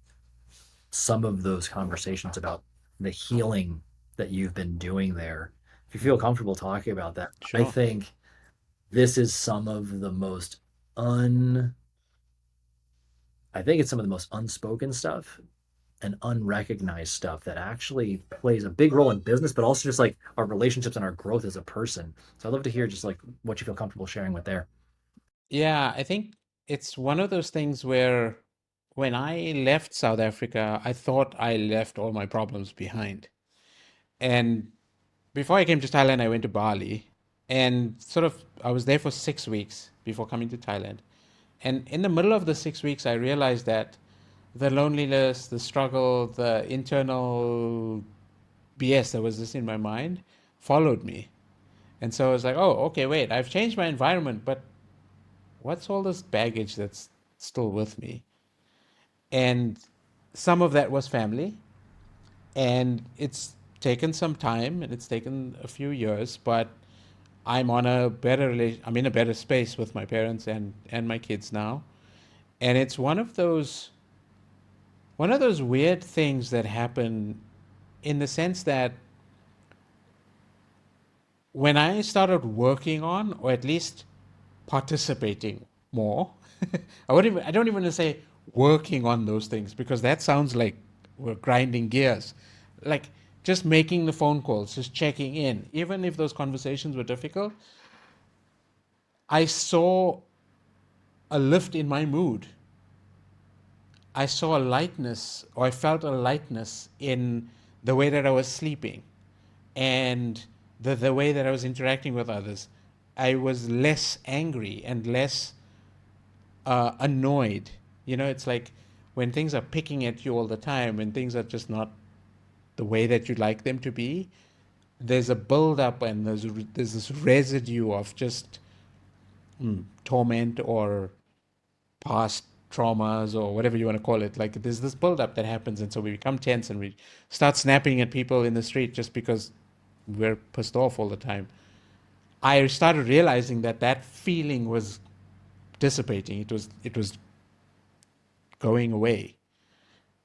some of those conversations about the healing that you've been doing there. If you feel Mm. comfortable talking about that, I Sure. think this is some of the most un I think it's some of the most unspoken stuff and unrecognized stuff that actually plays a big role in business, but also just like our relationships and our growth as a person. So I'd love to hear just like what you feel comfortable sharing with there. Yeah, I think it's one of those things where when I left South Africa, I thought I left all my problems behind. And before I came to Thailand, I went to Bali and sort of I was there for 6 weeks before coming to Thailand. And in the middle of the 6 weeks, I realized that the loneliness, the struggle, the internal BS that was just in my mind followed me. And so I was like, oh, okay, wait, I've changed my environment, but what's all this baggage that's still with me? And some of that was family. And it's taken some time and it's taken a few years, but I'm in a better space with my parents and my kids now. And it's one of those weird things that happen in the sense that when I started working on, or at least participating more, I don't even want to say working on those things because that sounds like we're grinding gears. Like just making the phone calls, just checking in, even if those conversations were difficult, I saw a lift in my mood. I saw a lightness, or I felt a lightness in the way that I was sleeping and the way that I was interacting with others. I was less angry and less annoyed. It's like when things are picking at you all the time, when things are just not the way that you'd like them to be, there's a build up and there's this residue of just torment or past traumas or whatever you want to call it. Like there's this build up that happens, and so we become tense and we start snapping at people in the street just because. we're pissed off all the time. I started realizing that that feeling was dissipating. It was going away,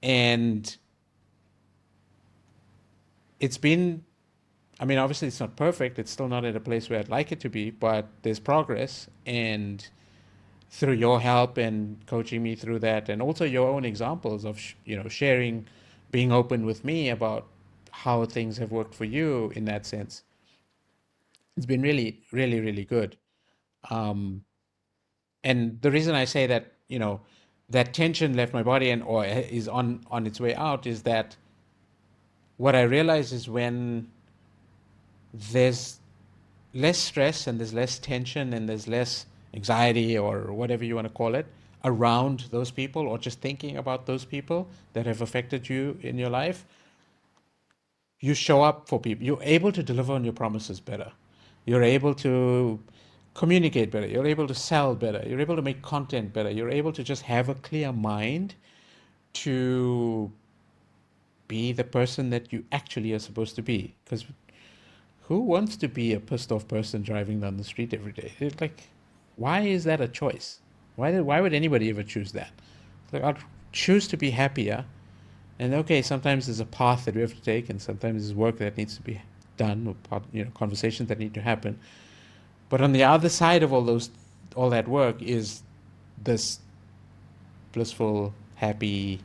and it's been. I mean, obviously, it's not perfect. It's still not at a place where I'd like it to be, but there's progress. And through your help and coaching me through that, and also your own examples of sharing, being open with me about how things have worked for you in that sense, it's been really, really, really good. Um, and the reason I say that, that tension left my body and or is on its way out is that what I realize is when there's less stress and there's less tension and there's less anxiety or whatever you want to call it around those people or just thinking about those people that have affected you in your life, you show up for people. You're able to deliver on your promises better. You're able to communicate better. You're able to sell better. You're able to make content better. You're able to just have a clear mind to be the person that you actually are supposed to be. Because who wants to be a pissed off person driving down the street every day? It's like, why is that a choice? Why would anybody ever choose that? Like, I'd choose to be happier. And okay, sometimes there's a path that we have to take, and sometimes there's work that needs to be done, or conversations that need to happen. But on the other side of all that work is this blissful, happy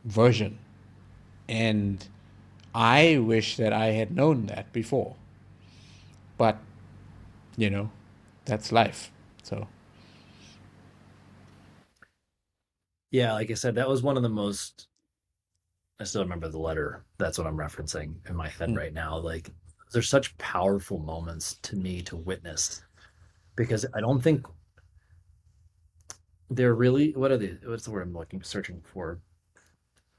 version. And I wish that I had known that before. But, you know, that's life. So, Yeah, like I said, that was one of the most. I still remember the letter. That's what I'm referencing in my head mm, right now. Like, there's such powerful moments to me to witness because I don't think they're really. What are they? What's the word I'm looking searching for?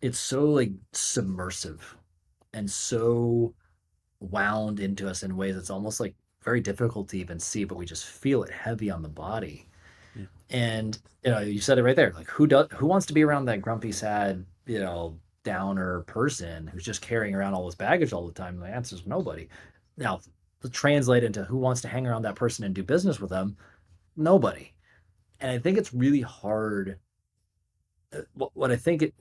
It's so like submersive and so wound into us in ways that's almost like very difficult to even see, but we just feel it heavy on the body. yeah, And you said it right there. Like who wants to be around that grumpy, sad, downer person who's just carrying around all this baggage all the time? The answer is nobody. Now, to translate into who wants to hang around that person and do business with them, nobody. And I think it's really hard. What I think it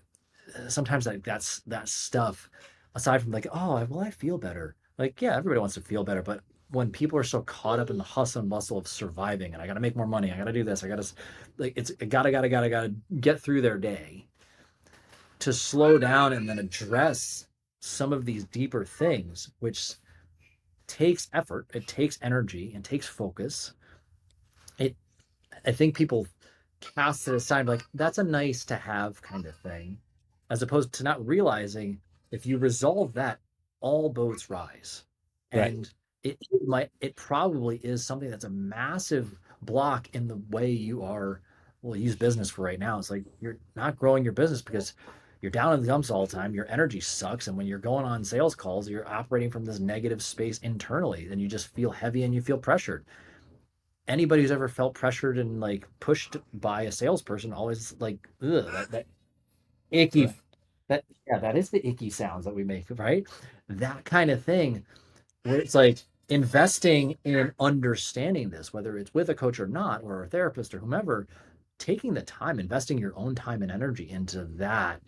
sometimes like that's that stuff. Aside from like, oh, well, I feel better. Like, yeah, everybody wants to feel better, but when people are so caught up in the hustle and bustle of surviving, and I got to make more money, I got to do this, I got to like it's gotta get through their day to slow down and then address some of these deeper things, which takes effort, it takes energy, and takes focus. It I think people cast it aside like that's a nice to have kind of thing, as opposed to not realizing if you resolve that, all boats rise. right. And it probably is something that's a massive block in the way you are. We'll use business for right now. It's like you're not growing your business because you're down in the dumps all the time. Your energy sucks. And when you're going on sales calls, you're operating from this negative space internally. And you just feel heavy and you feel pressured. Anybody who's ever felt pressured and like pushed by a salesperson always like ugh, that icky Right. that yeah, that is the icky sounds that we make, right? That kind of thing where it's like investing in understanding this, whether it's with a coach or not, or a therapist or whomever, taking the time, investing your own time and energy into that,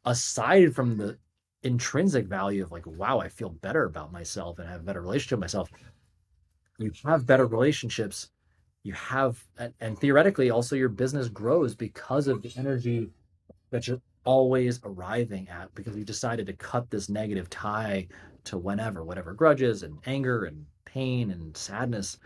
aside from the intrinsic value of like, wow, I feel better about myself and have a better relationship with myself. You have better relationships, you have and theoretically also your business grows because of the energy that you're always arriving at because you decided to cut this negative tie to whatever grudges and anger and pain and sadness.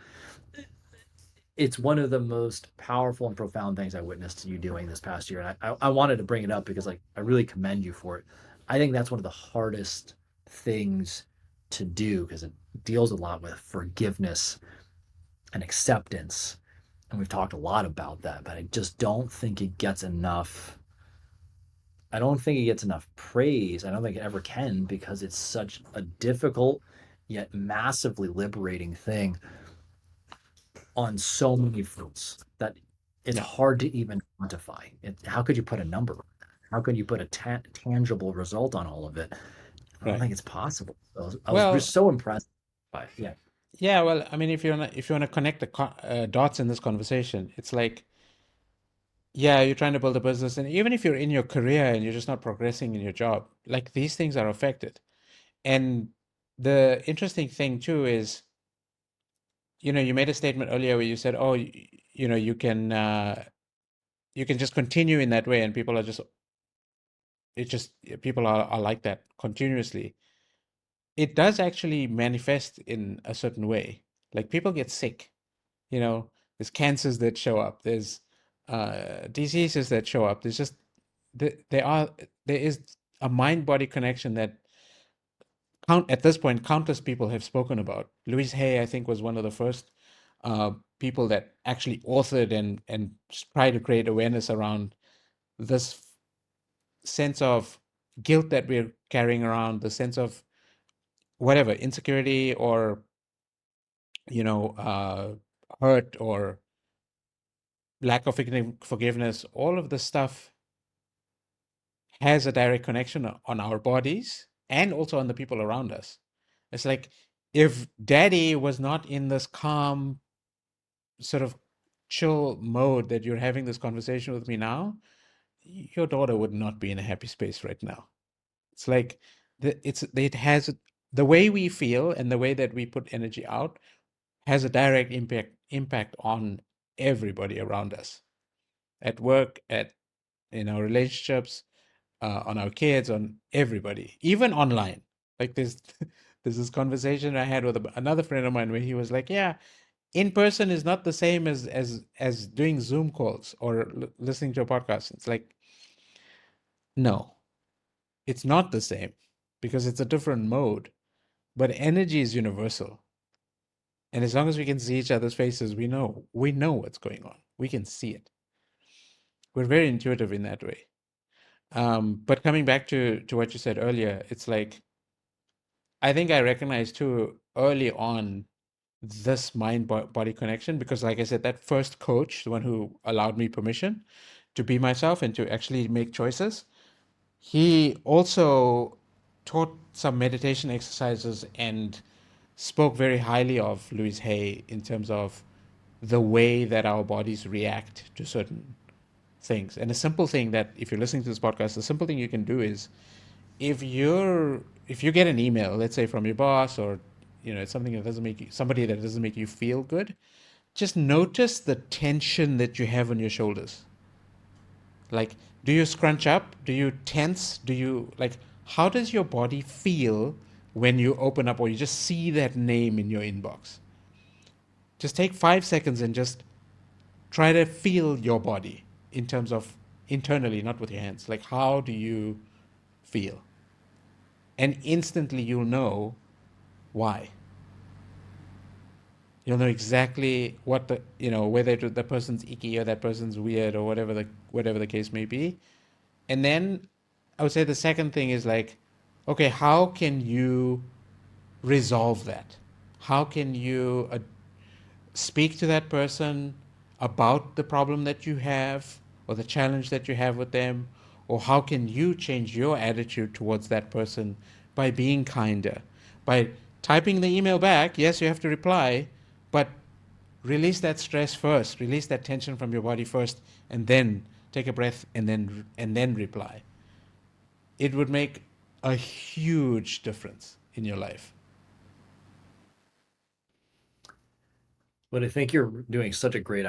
It's one of the most powerful and profound things I witnessed you doing this past year. And I wanted to bring it up because like I really commend you for it. I think that's one of the hardest things to do because it deals a lot with forgiveness and acceptance. And we've talked a lot about that, but I just don't think it gets enough. I don't think it gets enough praise. I don't think it ever can because it's such a difficult yet massively liberating thing on so many fronts that it's Yeah. hard to even quantify. How could you put a number on that? How could you put a tangible result on all of it? I don't Right. think it's possible. So I was just Well, so impressed by it. Yeah. yeah, well, I mean, if you want to connect the dots in this conversation, it's like, yeah, you're trying to build a business, and even if you're in your career and you're just not progressing in your job, like these things are affected. And the interesting thing too is, you made a statement earlier where you said, "Oh, you can just continue in that way," and people are just it just people are like that continuously. It does actually manifest in a certain way. Like people get sick, you know, there's cancers that show up, there's diseases that show up. There's just there is a mind body connection that at this point countless people have spoken about. Louise Hay, I think, was one of the first people that actually authored and tried to create awareness around this sense of guilt that we're carrying around, the sense of whatever insecurity or you know uh, hurt or lack of forgiveness. All of this stuff has a direct connection on our bodies and also on the people around us. It's like if daddy was not in this calm, sort of chill mode that you're having this conversation with me now, your daughter would not be in a happy space right now. It's like it has the way we feel and the way that we put energy out has a direct impact on everybody around us, at work, at in our relationships, on our kids, on everybody, even online. Like there's this conversation I had with another friend of mine where he was like, "Yeah, in person is not the same as doing Zoom calls or listening to a podcast." It's like, no, it's not the same because it's a different mode. But energy is universal, and as long as we can see each other's faces, we know what's going on. We can see it. We're very intuitive in that way. But coming back to what you said earlier, it's like I think I recognized too early on this mind body connection because, like I said, that first coach, the one who allowed me permission to be myself and to actually make choices, he also taught some meditation exercises and spoke very highly of Louise Hay in terms of the way that our bodies react to certain things. And a simple thing that, if you're listening to this podcast, a simple thing you can do is if you get an email, let's say from your boss or it's something that doesn't make you somebody that doesn't make you feel good, just notice the tension that you have on your shoulders. Like, do you scrunch up? Do you tense? Do you like how does your body feel when you open up or you just see that name in your inbox? Just take 5 seconds and just try to feel your body in terms of internally, not with your hands. Like, how do you feel? And instantly you'll know why. You'll know exactly what whether the person's icky or that person's weird or whatever the case may be. And then I would say the second thing is like, okay, how can you resolve that? How can you speak to that person about the problem that you have or the challenge that you have with them? Or how can you change your attitude towards that person by being kinder? By typing the email back, yes, you have to reply, but release that stress first, release that tension from your body first, and then take a breath and then reply. It would make a huge difference in your life. What I think you're doing such a great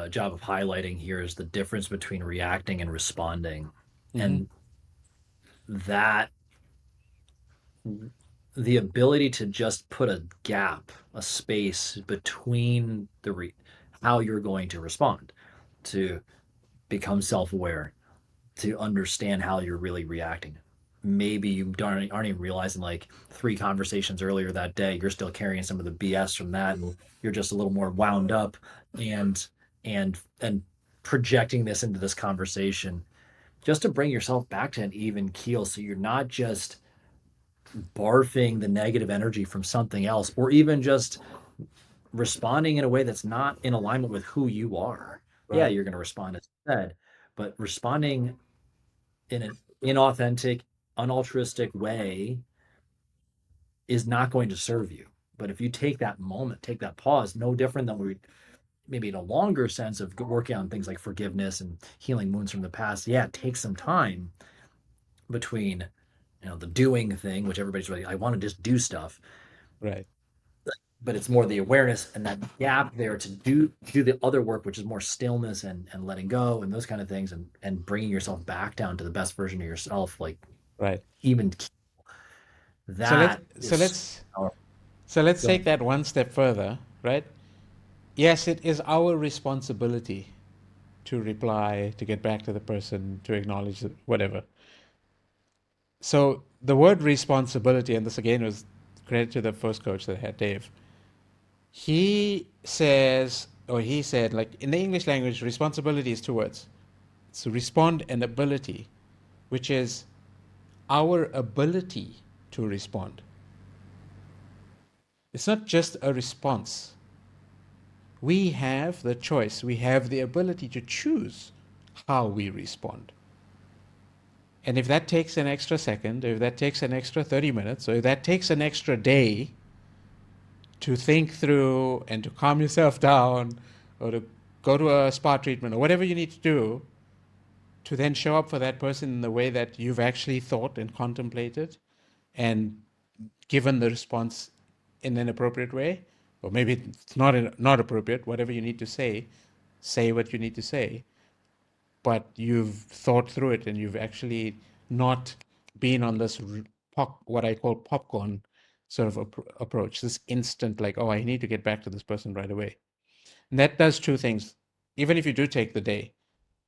job of highlighting here is the difference between reacting and responding. Hmm. And that the ability to just put a gap, a space between how you're going to respond, to become self-aware, to understand how you're really reacting. Maybe you aren't even realizing like 3 conversations earlier that day, you're still carrying some of the BS from that, and you're just a little more wound up and projecting this into this conversation just to bring yourself back to an even keel so you're not just barfing the negative energy from something else or even just responding in a way that's not in alignment with who you are. Yeah, Right. you're going to respond as you said, but responding in an inauthentic, unaltruistic way is not going to serve you. But if you take that moment, take that pause, no different than we maybe in a longer sense of working on things like forgiveness and healing wounds from the past. Yeah, it takes some time between the doing thing, which everybody's really, I want to just do stuff, Right. but it's more the awareness and that gap there to do the other work, which is more stillness and letting go and those kind of things, and bringing yourself back down to the best version of yourself. Like Right. even So let's that so is let's powerful. so let's Go ahead. take that one step further, right? Yes, it is our responsibility to reply, to get back to the person, to acknowledge whatever. So the word responsibility, and this again was credit to the first coach that I had, Dave. He says, or he said, like in the English language, responsibility is two words. It's respond and ability, which is our ability to respond. It's not just a response. We have the choice, we have the ability to choose how we respond. And if that takes an extra second, if that takes an extra 30 minutes, or if that takes an extra day to think through and to calm yourself down, or to go to a spa treatment, or whatever you need to do, to then show up for that person in the way that you've actually thought and contemplated and given the response in an appropriate way, or maybe it's not appropriate, whatever you need to say what you need to say, but you've thought through it and you've actually not been on this what I call popcorn sort of approach, this instant, like, oh, I need to get back to this person right away. And that does two things. Even if you do take the day,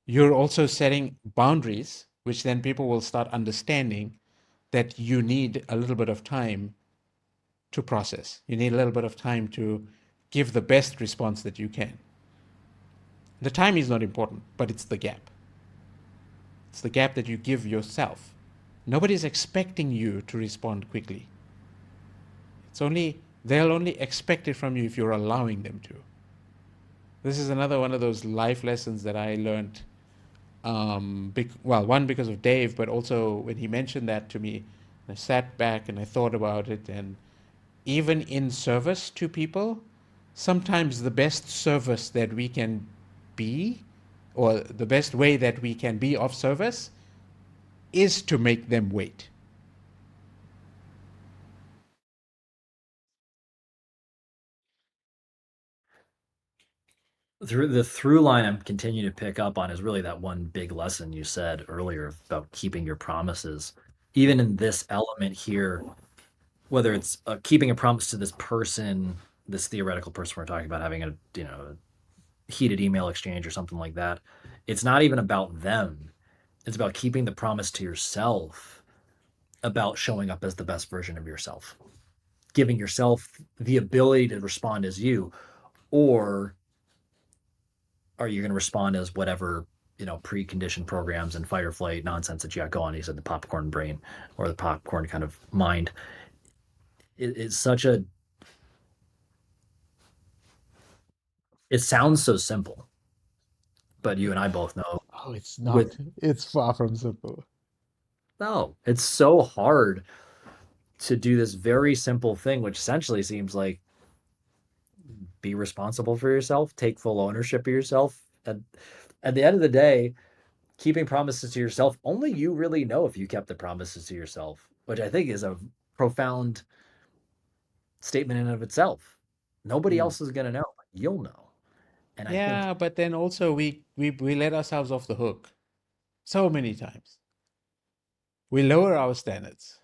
you're also setting boundaries, which then people will start understanding that you need a little bit of time to process. You need a little bit of time to give the best response that you can. The time is not important, but it's the gap. It's the gap that you give yourself. Nobody's expecting you to respond quickly. They'll only expect it from you if you're allowing them to. This is another one of those life lessons that I learned. Well, one because of Dave, but also when he mentioned that to me, I sat back and I thought about it. And even in service to people, sometimes the best service that we can be, or the best way that we can be of service, is to make them wait. Through the through line I'm continuing to pick up on is really that one big lesson you said earlier about keeping your promises. Even in this element here, whether it's keeping a promise to this person, this theoretical person we're talking about having a heated email exchange or something like that, it's not even about them. It's about keeping the promise to yourself, about showing up as the best version of yourself, giving yourself the ability to respond as you, or are you going to respond as whatever preconditioned programs and fight or flight nonsense that you got going? You said the popcorn brain or the popcorn kind of mind. It's such a. It sounds so simple, but you and I both know Oh, it's with not. It's far from simple. no, it's so hard to do this very simple thing, which essentially seems like be responsible for yourself, take full ownership of yourself. At the end of the day, keeping promises to yourself, only you really know if you kept the promises to yourself, which I think is a profound statement in and of itself. Nobody Mm. else is going to know. You'll know. And I think, Yeah, but then also we let ourselves off the hook so many times. We lower our standards.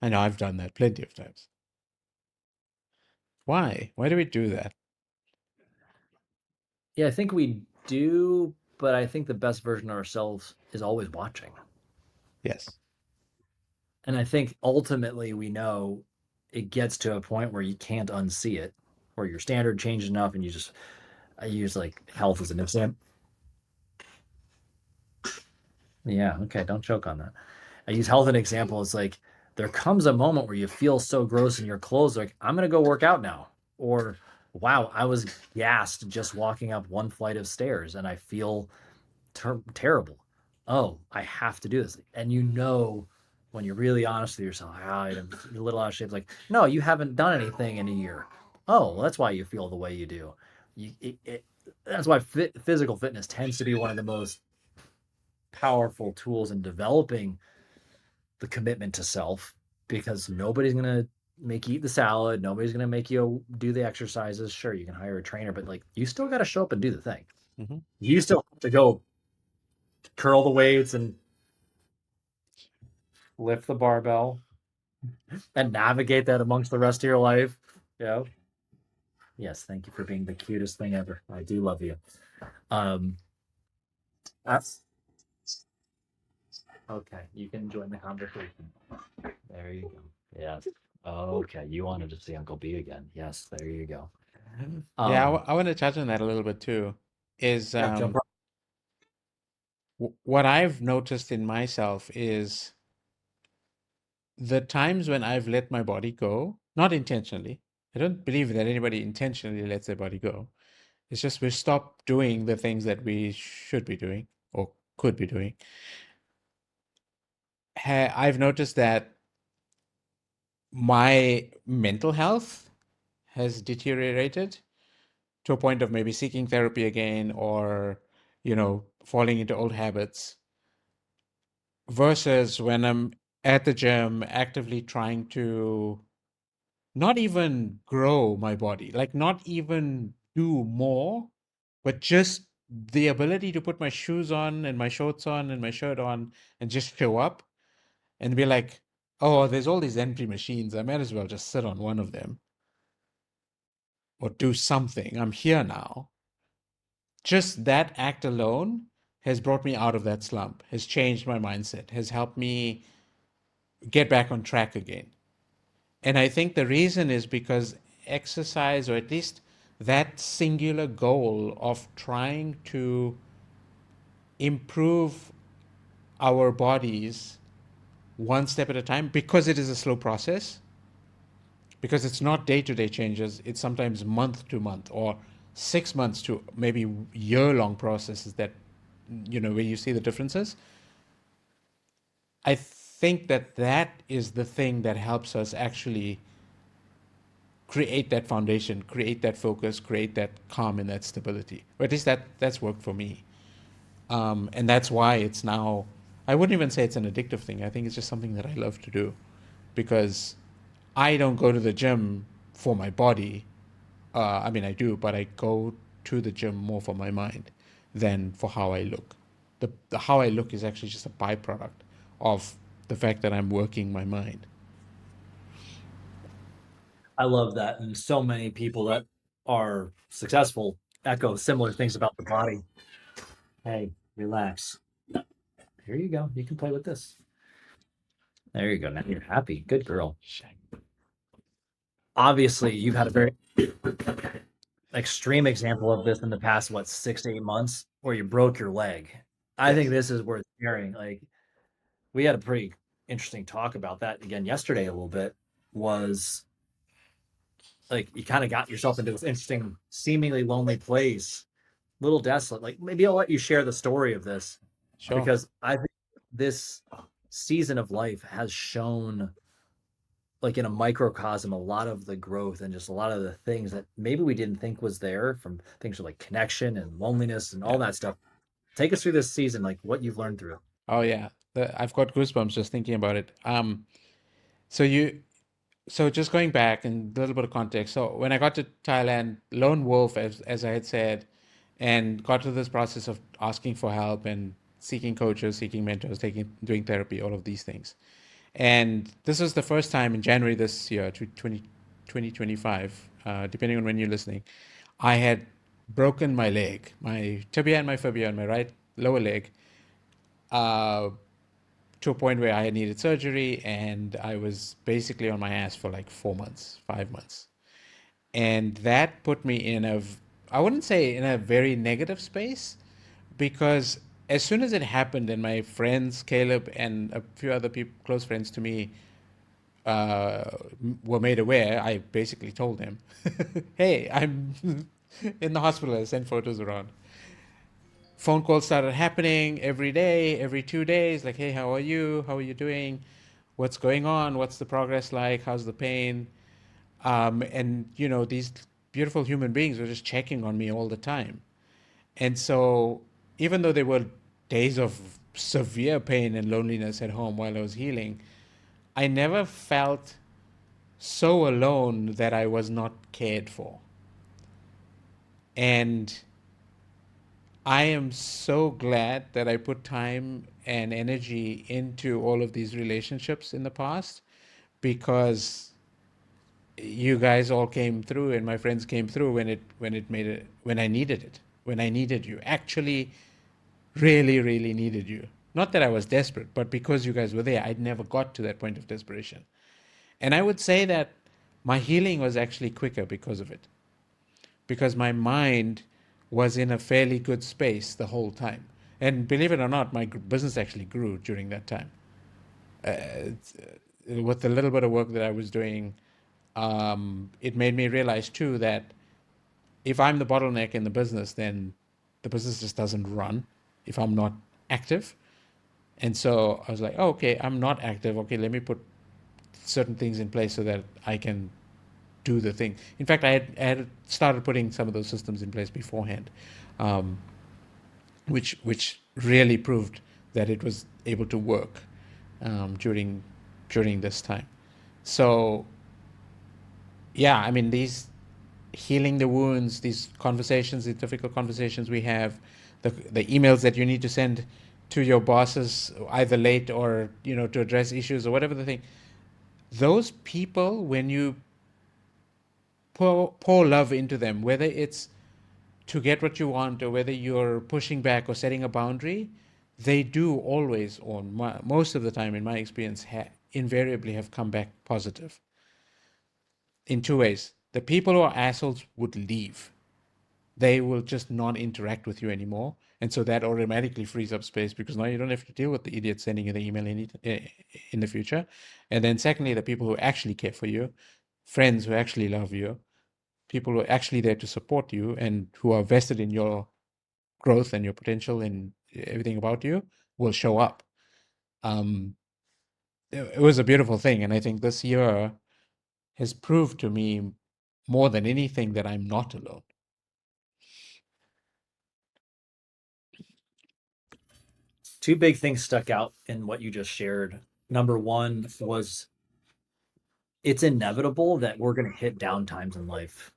I know I've done that plenty of times. Why? Why do we do that? yeah, I think we do, but I think the best version of ourselves is always watching. Yes. And I think ultimately we know it gets to a point where you can't unsee it, where your standard changes enough and I use like health as an example. Yeah, okay, don't choke on that. I use health as an example. It's like there comes a moment where you feel so gross in your clothes, like, I'm going to go work out now. Or, wow, I was gassed just walking up one flight of stairs and I feel terrible. Oh, I have to do this. And when you're really honest with yourself, I'm a little out of shape. Like, no, you haven't done anything in a year. Oh, well, that's why you feel the way you do. That's why physical fitness tends to be one of the most powerful tools in developing the commitment to self, because nobody's going to make you eat the salad. Nobody's going to make you do the exercises. Sure, you can hire a trainer, but like you still got to show up and do the thing. Hmm. You still have to go curl the weights and lift the barbell and navigate that amongst the rest of your life. Yeah. Yes. Thank you for being the cutest thing ever. I do love you. Um, that's okay. You can join the conversation. There you go. Yes. Okay. You wanted to see Uncle B again. Yes. There you go. Yeah, Um, I want to touch on that a little bit too. Is yeah. Jump right. what I've noticed in myself is the times when I've let my body go, not intentionally. I don't believe that anybody intentionally lets their body go. It's just we stop doing the things that we should be doing or could be doing. I've noticed that my mental health has deteriorated to a point of maybe seeking therapy again or, falling into old habits versus when I'm at the gym actively trying to not even grow my body, like not even do more, but just the ability to put my shoes on and my shorts on and my shirt on and just show up and be like, oh, there's all these empty machines. I might as well just sit on one of them or do something. I'm here now. Just that act alone has brought me out of that slump, has changed my mindset, has helped me get back on track again. And I think the reason is because exercise, or at least that singular goal of trying to improve our bodies one step at a time, because it is a slow process, because it's not day to day changes, it's sometimes month to month or 6 months to maybe year long processes that, where you see the differences. I think that that is the thing that helps us actually create that foundation, create that focus, create that calm and that stability. Or at least that's worked for me. And that's why it's now, I wouldn't even say it's an addictive thing. I think it's just something that I love to do because I don't go to the gym for my body. I mean, I do, but I go to the gym more for my mind than for how I look. The how I look is actually just a byproduct of the fact that I'm working my mind. I love that. And so many people that are successful echo similar things about the body. Hey, relax. Here you go. You can play with this. There you go. Now you're happy. Good girl. Obviously, you've had a very extreme example of this in the past, what, 6 to 8 months, where you broke your leg. I think Yes. this is worth sharing. Like, we had a pretty interesting talk about that again yesterday, a little bit. Was like you kind of got yourself into this interesting, seemingly lonely place, little desolate. Like, maybe I'll let you share the story of this Sure. because I think this season of life has shown, like in a microcosm, a lot of the growth and just a lot of the things that maybe we didn't think was there, from things like connection and loneliness and all Yeah. that stuff. Take us through this season, like what you've learned through. Oh yeah. I've got goosebumps just thinking about it. So you so just going back and a little bit of context. So when I got to Thailand, lone wolf, as I had said, and got to this process of asking for help and seeking coaches, seeking mentors, doing therapy, all of these things. And this was the first time in January this year, 2025, depending on when you're listening, I had broken my leg, my tibia and my fibia on my right lower leg, uh, to a point where I needed surgery, and I was basically on my ass for like 4 months, 5 months. And that put me in I wouldn't say in a very negative space, because as soon as it happened and my friends, Caleb and a few other people, close friends to me, uh, were made aware, I basically told them, hey, I'm in the hospital. I sent photos around. Phone calls started happening every day, every 2 days, like, hey, how are you? How are you doing? what's going on, what's the progress like, how's the pain, and these beautiful human beings were just checking on me all the time. And so, even though there were days of severe pain and loneliness at home while I was healing, I never felt so alone that I was not cared for. And I am so glad that I put time and energy into all of these relationships in the past, because you guys all came through and my friends came through when I needed it, when I needed you. Actually, really, really needed you. Not that I was desperate, but because you guys were there, I'd never got to that point of desperation. And I would say that my healing was actually quicker because of it, because my mind was in a fairly good space the whole time. And believe it or not, my business actually grew during that time. With the little bit of work that I was doing, it made me realize too that if I'm the bottleneck in the business, then the business just doesn't run if I'm not active. And so I was like, oh, okay, I'm not active. Okay, let me put certain things in place so that I can do the thing. In fact, I had started putting some of those systems in place beforehand, um, which really proved that it was able to work during this time. So yeah, I mean, these healing the wounds, these conversations, these difficult conversations we have, the emails that you need to send to your bosses either late or to address issues or whatever the thing. Those people, when you pour love into them, whether it's to get what you want or whether you're pushing back or setting a boundary, they do always, or most of the time, in my experience, invariably have come back positive in two ways. The people who are assholes would leave. They will just not interact with you anymore. And so that automatically frees up space, because now you don't have to deal with the idiot sending you the email in the future. And then secondly, the people who actually care for you, friends who actually love you, people who are actually there to support you and who are vested in your growth and your potential and everything about you, will show up. Um, it was a beautiful thing. And I think this year has proved to me more than anything that I'm not alone. Two big things stuck out in what you just shared. Number one was it's inevitable that we're going to hit down times in life.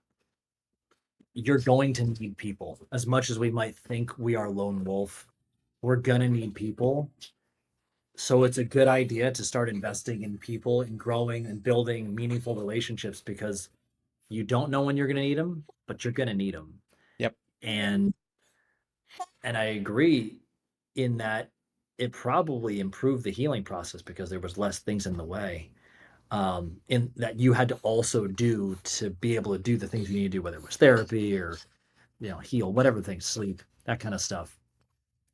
You're going to need people. As much as we might think we are lone wolf, we're going to need people. So it's a good idea to start investing in people and growing and building meaningful relationships, because you don't know when you're going to need them, but you're going to need them. Yep. And I agree in that it probably improved the healing process because there was less things in the way, in that you had to also do to be able to do the things you need to do, whether it was therapy or heal, whatever things, sleep, that kind of stuff.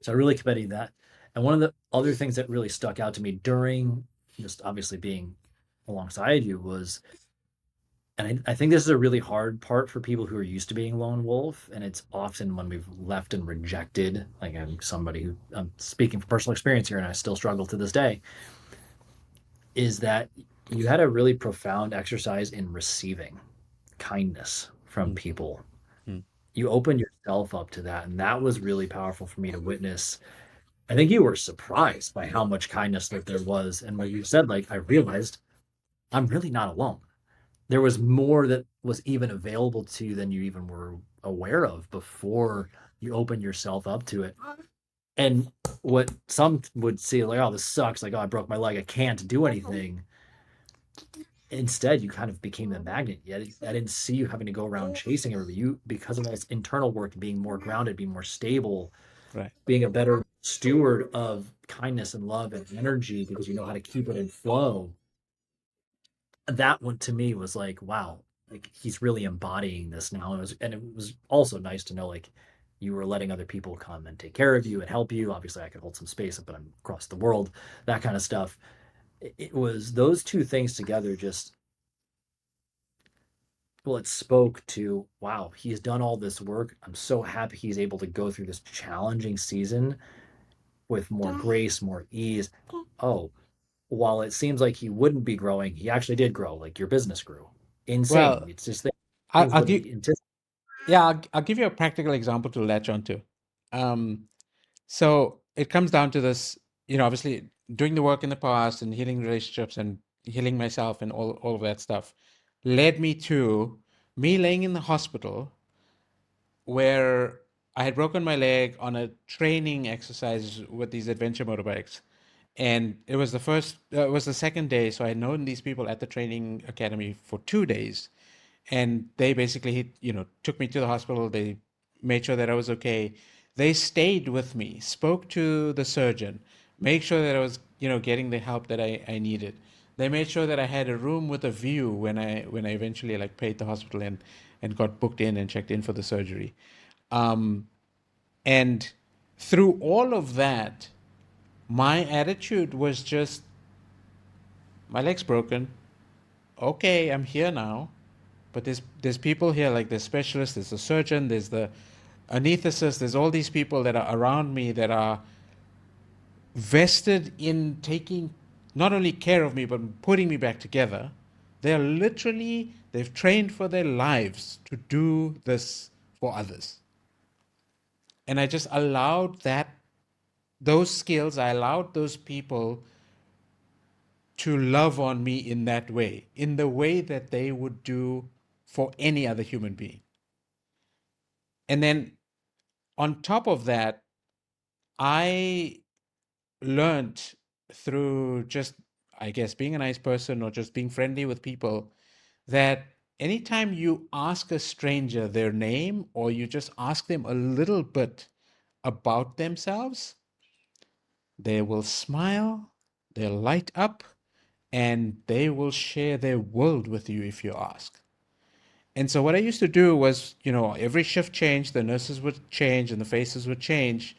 So I really commend that. And one of the other things that really stuck out to me during just obviously being alongside you was, and I think this is a really hard part for people who are used to being lone wolf, and it's often when we've left and rejected. Like I'm somebody who, I'm speaking from personal experience here, and I still struggle to this day. Is that you had a really profound exercise in receiving kindness from people. Mm-hmm. You opened yourself up to that, and that was really powerful for me to witness. I think you were surprised by how much kindness that there was, and what you said, like, I realized I'm really not alone. There was more that was even available to you than you even were aware of before you opened yourself up to it. And what some would see, like, oh, this sucks, like, oh, I broke my leg, I can't do anything. Instead, you kind of became the magnet. Yet I didn't see you having to go around chasing everybody. You, because of all this internal work, being more grounded, being more stable, Right. being a better steward of kindness and love and energy, because you know how to keep it in flow. That one to me was like, wow, like he's really embodying this now. And it was also nice to know, like, you were letting other people come and take care of you and help you. Obviously, I could hold some space, but I'm across the world, that kind of stuff. It was those two things together, just, well, it spoke to, wow, he's done all this work. I'm so happy he's able to go through this challenging season with more grace, more ease. Oh, while it seems like he wouldn't be growing, he actually did grow. Like your business grew. Insane. Well, It's just things I'll wouldn't give be anticipated. yeah, I'll give you a practical example to latch onto. Um, so it comes down to this, obviously doing the work in the past and healing relationships and healing myself and all of that stuff led me to me laying in the hospital where I had broken my leg on a training exercise with these adventure motorbikes. And it was the second day. So I had known these people at the training academy for 2 days. And they basically, took me to the hospital. They made sure that I was okay. They stayed with me, spoke to the surgeon, made sure that I was, getting the help that I needed. They made sure that I had a room with a view when I eventually like paid the hospital and got booked in and checked in for the surgery. Um, and through all of that, my attitude was just, my leg's broken. Okay, I'm here now. But there's people here, like there's specialists, there's the surgeon, there's the anesthetist, there's all these people that are around me that are vested in taking not only care of me but putting me back together. They've trained for their lives to do this for others. And I just allowed those skills, I allowed those people to love on me in that way, in the way that they would do for any other human being. And then on top of that, I learned through just, I guess, being a nice person or just being friendly with people that anytime you ask a stranger their name or you just ask them a little bit about themselves, they will smile, they'll light up, and they will share their world with you if you ask. And so what I used to do was, every shift changed, the nurses would change and the faces would change,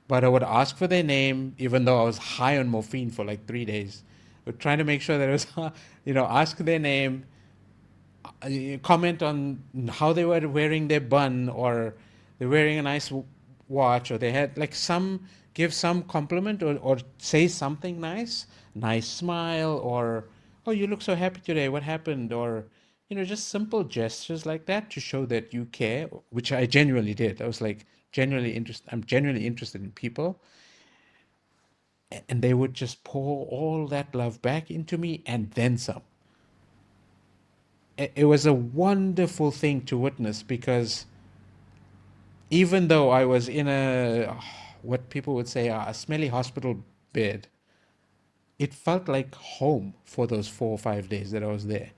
but I would ask for their name, even though I was high on morphine for like 3 days. I would try to make sure that I was, ask their name, comment on how they were wearing their bun, or they're wearing a nice watch, or they had like give some compliment, or say something nice smile, or, oh, you look so happy today, what happened? Or, just simple gestures like that to show that you care, which I genuinely did. I was like, I'm genuinely interested in people. And they would just pour all that love back into me and then some. It was a wonderful thing to witness, because even though I was in what people would say a smelly hospital bed, it felt like home for those 4 or 5 days that I was there.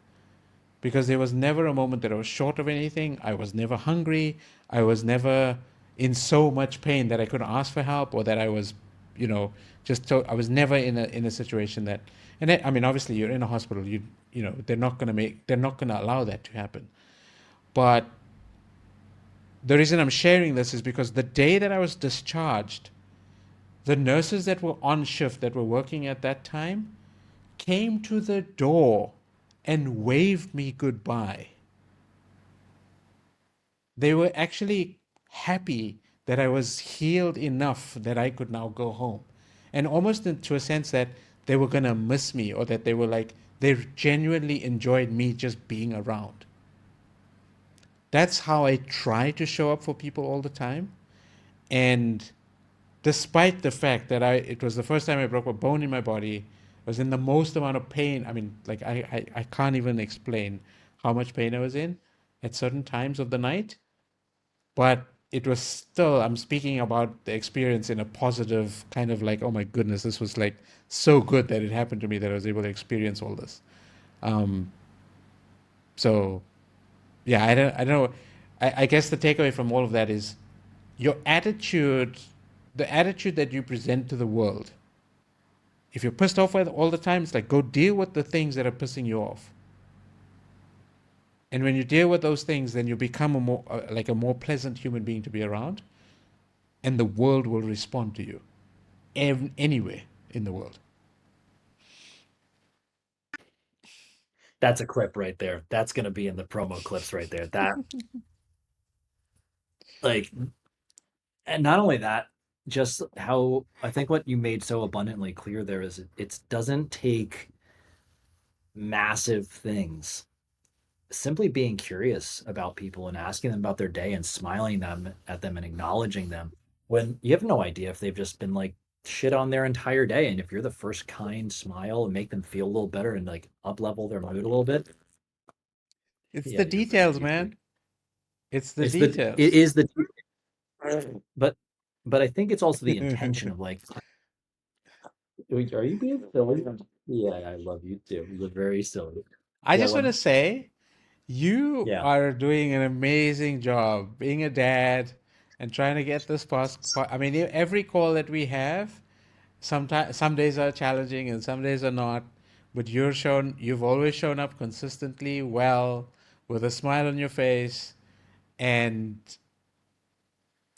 Because there was never a moment that I was short of anything. I was never hungry. I was never in so much pain that I couldn't ask for help, or that I was, you know, I was never in a situation that, and I mean, obviously, you're in a hospital. They're not gonna allow that to happen. But the reason I'm sharing this is because the day that I was discharged, the nurses that were on shift that were working at that time came to the door and waved me goodbye. They were actually happy that I was healed enough that I could now go home. And almost to a sense that they were going to miss me, or that they genuinely enjoyed me just being around. That's how I try to show up for people all the time. And despite the fact that it was the first time I broke a bone in my body, I was in the most amount of pain. I mean, like, I can't even explain how much pain I was in at certain times of the night. But it was still, I'm speaking about the experience in a positive kind of like, oh my goodness, this was like so good that it happened to me, that I was able to experience all this. Um, so yeah, I don't know. I guess the takeaway from all of that is your attitude, the attitude that you present to the world. If you're pissed off all the time, it's like, go deal with the things that are pissing you off. And when you deal with those things, then you become like a more pleasant human being to be around, and the world will respond to you anywhere in the world. That's a clip right there. That's gonna be in the promo clips right there. That like, and not only that. just how I think what you made so abundantly clear there is it doesn't take massive things. Simply being curious about people and asking them about their day and smiling them at them and acknowledging them when you have no idea if they've just been like shit on their entire day. And if you're the first kind smile and make them feel a little better and like up level their mood a little bit, It's yeah, the details, you're man. It's the it's the it details. is the but I think it's also the intention of like, are you being silly? Yeah, I love you too. You're very silly. I Yeah, just want to when say, you yeah, are doing an amazing job being a dad and trying to get this I mean, every call that we have, sometimes some days are challenging and some days are not, but you've always shown up consistently well with a smile on your face, and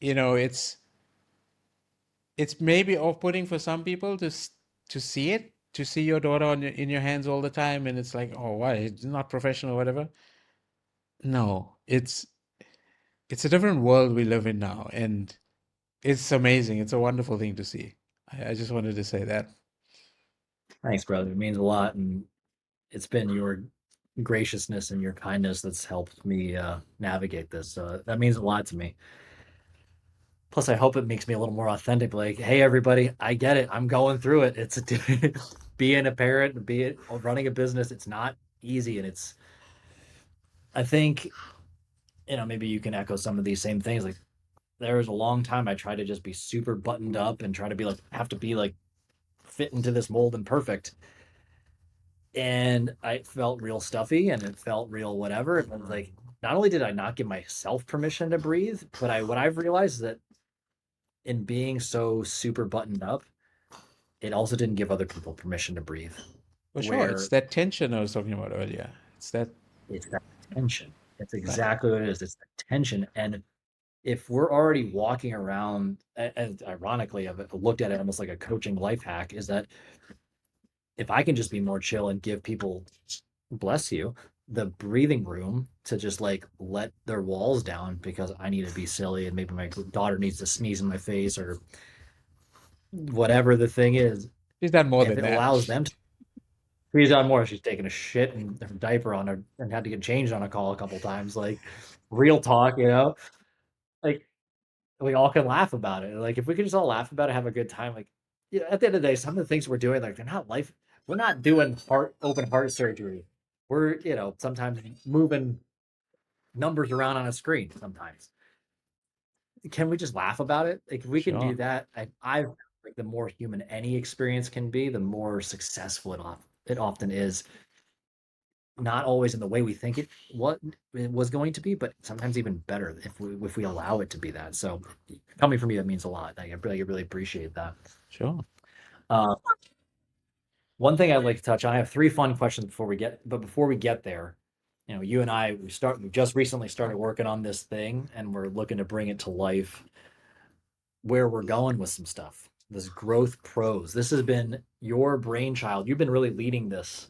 you know it's maybe off-putting for some people to see it, to see your daughter in your hands all the time, and it's like, oh, why? It's not professional or whatever. No, it's a different world we live in now, and it's amazing. It's a wonderful thing to see. I just wanted to say that. thanks, brother. It means a lot, and it's been your graciousness and your kindness that's helped me navigate this. So that means a lot to me. Plus, I hope it makes me a little more authentic. Like, hey, everybody, I get it. I'm going through it. It's being a parent, be it running a business. It's not easy, and it's. I think maybe you can echo some of these same things. Like, there was a long time I tried to just be super buttoned up and try to be like have to be like fit into this mold and perfect. And I felt real stuffy and it felt real whatever. And I was like, not only did I not give myself permission to breathe, but what I've realized is that in being so super buttoned up, it also didn't give other people permission to breathe. For sure, it's Where that tension I was talking about earlier. It's that, it's that tension. It's right? exactly what it is. It's the tension. And if we're already walking around, and ironically, I've looked at it almost like a coaching life hack, is that if I can just be more chill and give people, bless you, the breathing room to just like let their walls down because I need to be silly and maybe my daughter needs to sneeze in my face or whatever the thing is, She's done more if than it that. allows them to squeeze on more, she's taking a shit and her diaper on her and had to get changed on a call a couple times. Like real talk, like we all can laugh about it. Like if we could just all laugh about it, have a good time. Like at the end of the day, some of the things we're doing, like they're not life. We're not doing open heart surgery. We're sometimes moving numbers around on a screen. Sometimes can we just laugh about it? Like if we can do Sure, that, I like the more human any experience can be, the more successful it often is. Not always in the way we think what it was going to be, but sometimes even better if we allow it to be that. So coming from you, that means a lot. I really appreciate that. sure. Uh, one thing I'd like to touch on, I have three fun questions before we get there, you and I, we just recently started working on this thing and we're looking to bring it to life where we're going with some stuff. This Growth Pros. This has been your brainchild. You've been really leading this.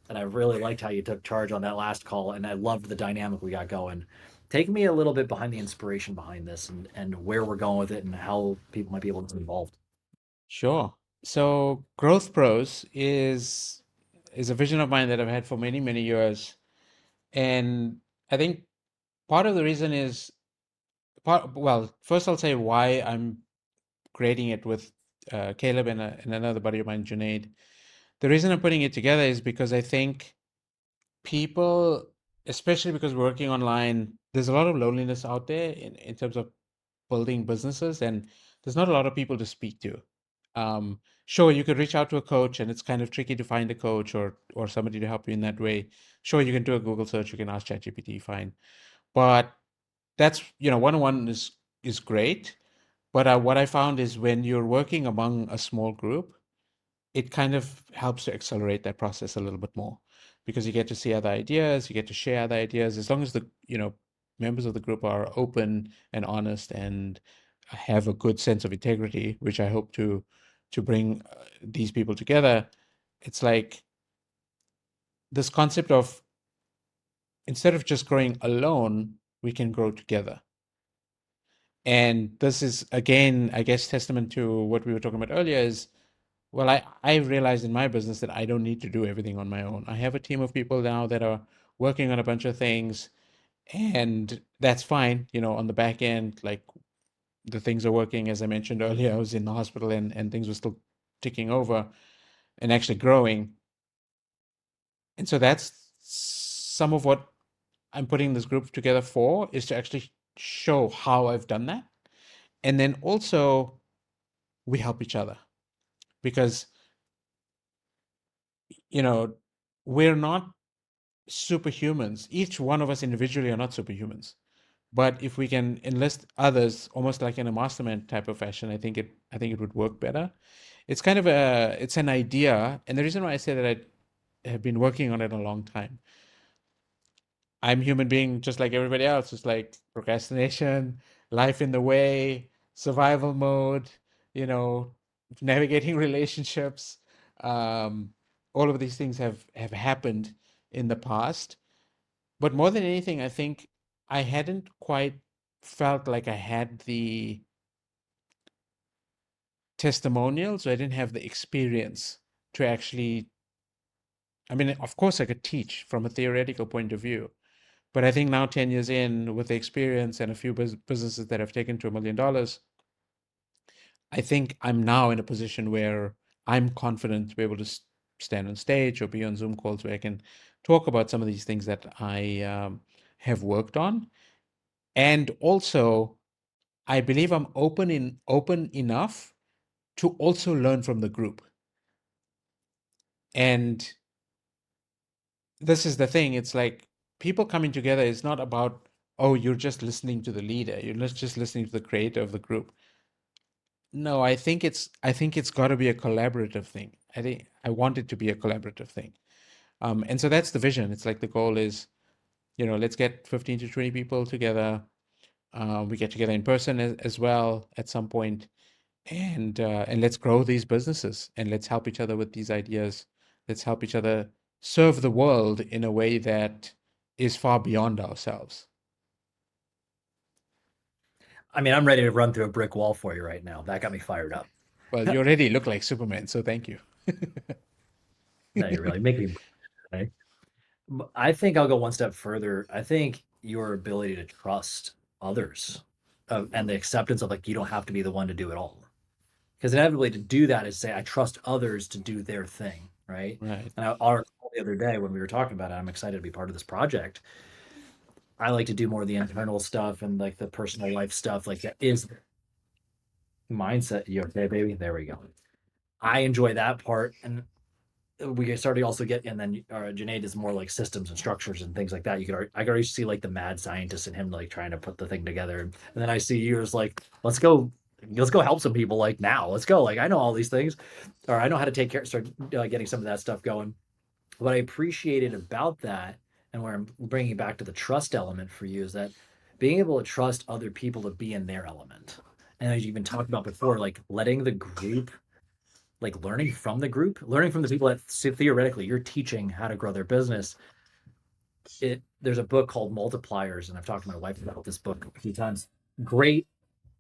And I really liked how you took charge on that last call. And I loved the dynamic we got going. Take me a little bit behind the inspiration behind this and where we're going with it and how people might be able to get involved. Sure. So Growth Pros is a vision of mine that I've had for many, many years. And I think part of the reason is well, first I'll say why I'm creating it with Caleb and another buddy of mine, Junaid. The reason I'm putting it together is because I think people, especially because we're working online, there's a lot of loneliness out there in terms of building businesses, and there's not a lot of people to speak to. Sure, you could reach out to a coach, and it's kind of tricky to find a coach or somebody to help you in that way. Sure, you can do a Google search, you can ask ChatGPT, fine. But that's, one-on-one is great. But what I found is when you're working among a small group, it kind of helps to accelerate that process a little bit more because you get to see other ideas, you get to share other ideas, as long as the members of the group are open and honest and have a good sense of integrity, which I hope to bring these people together. It's like this concept of, instead of just growing alone, we can grow together. And this is again, I guess, testament to what we were talking about earlier is, well, I realized in my business that I don't need to do everything on my own. I have a team of people now that are working on a bunch of things, and that's fine. On the back end, like the things are working. As I mentioned earlier, I was in the hospital and things were still ticking over and actually growing. And so that's some of what I'm putting this group together for, is to actually show how I've done that. And then also we help each other because, you know, we're not superhumans. Each one of us individually are not superhumans. But if we can enlist others, almost like in a mastermind type of fashion, I think it would work better. It's an idea, and the reason why I say that I have been working on it a long time. I'm a human being just like everybody else. It's like procrastination, life in the way, survival mode, you know, navigating relationships. Um, all of these things have happened in the past. But more than anything, I think I hadn't quite felt like I had the testimonials, or I didn't have the experience to actually, I mean, of course, I could teach from a theoretical point of view. But I think now, 10 years in, with the experience and a few businesses that have taken to $1 million, I think I'm now in a position where I'm confident to be able to stand on stage or be on Zoom calls where I can talk about some of these things that I have worked on. And also, I believe I'm open enough to also learn from the group. And this is the thing. It's like people coming together is not about, oh, you're just listening to the leader. You're not just listening to the creator of the group. No, I think it's got to be a collaborative thing. I think I want it to be a collaborative thing. And so that's the vision. It's like the goal is, let's get 15 to 20 people together. We get together in person as well at some point, and let's grow these businesses and let's help each other with these ideas. Let's help each other serve the world in a way that is far beyond ourselves. I mean, I'm ready to run through a brick wall for you right now. That got me fired up. Well, you already look like Superman, so thank you. No, you're really making me. Okay. I think I'll go one step further. I think your ability to trust others and the acceptance of like you don't have to be the one to do it all. Because inevitably to do that is say I trust others to do their thing, right? Right. And our call the other day when we were talking about it, I'm excited to be part of this project. I like to do more of the internal stuff and like the personal life stuff, like that is mindset. You okay, baby? There we go. I enjoy that part, and we started to also get, and then Junaid is more like systems and structures and things like that. I could already see like the mad scientist in him, like trying to put the thing together, and then I see you as like, let's go help some people like now. Let's go. Like I know all these things, or I know how to take care, start getting some of that stuff going. What I appreciated about that, and where I'm bringing it back to the trust element for you, is that being able to trust other people to be in their element. And as you've been talking about before, like letting the group, like learning from the group, learning from the people that theoretically you're teaching how to grow their business. There's a book called Multipliers, and I've talked to my wife about this book a few times. Great,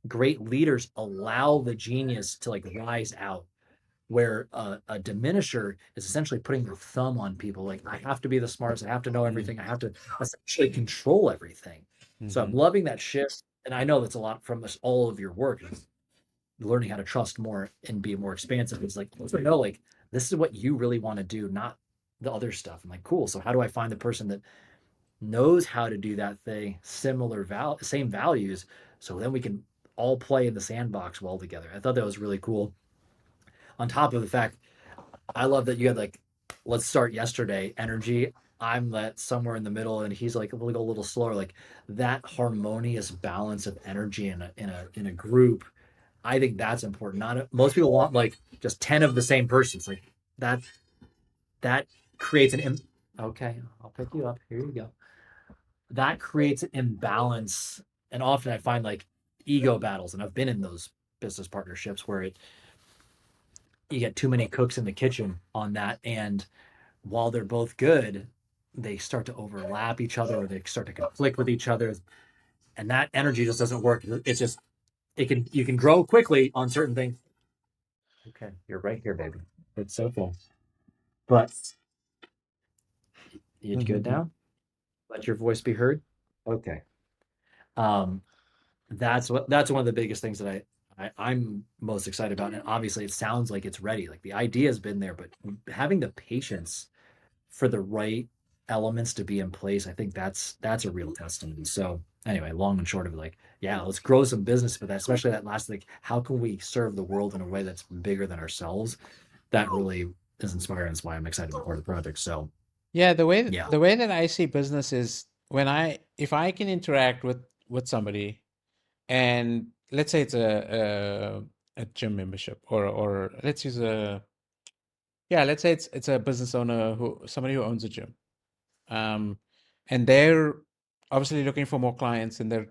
great leaders allow the genius to like rise out, where a diminisher is essentially putting their thumb on people. Like, I have to be the smartest. I have to know everything. I have to essentially control everything. So I'm Mm-hmm. loving that shift. And I know that's a lot from this, all of your work, is learning how to trust more and be more expansive. It's like, let's know, like, this is what you really want to do, not the other stuff. I'm like, cool. So how do I find the person that knows how to do that thing, same values, so then we can all play in the sandbox well together. I thought that was really cool. On top of the fact, I love that you had like, let's start yesterday energy. I'm that somewhere in the middle, and he's like, we'll go a little slower. Like that harmonious balance of energy in a group. I think that's important. Not most people want like just 10 of the same persons. Like that that creates okay, I'll pick you up. Here you go. That creates an imbalance, and often I find like ego battles, and I've been in those business partnerships where you get too many cooks in the kitchen on that, and while they're both good, they start to overlap each other, or they start to conflict with each other, and that energy just doesn't work. It's just you can grow quickly on certain things. Okay, you're right here, baby. It's so cool. But you good now? Let your voice be heard. Okay. Um, that's one of the biggest things that I'm most excited about. And obviously, it sounds like it's ready. Like the idea has been there, but having the patience for the right elements to be in place, I think that's a real testament. So anyway, long and short of it, like, yeah, let's grow some business for that, especially that last, like, how can we serve the world in a way that's bigger than ourselves? That really is inspiring. That's why I'm excited to be part of the project. So Yeah, yeah, the way that I see business is when I if I can interact with somebody, and let's say it's a gym membership, or let's use a yeah, let's say it's a business owner, who somebody who owns a gym, um, and they're obviously looking for more clients, and they're,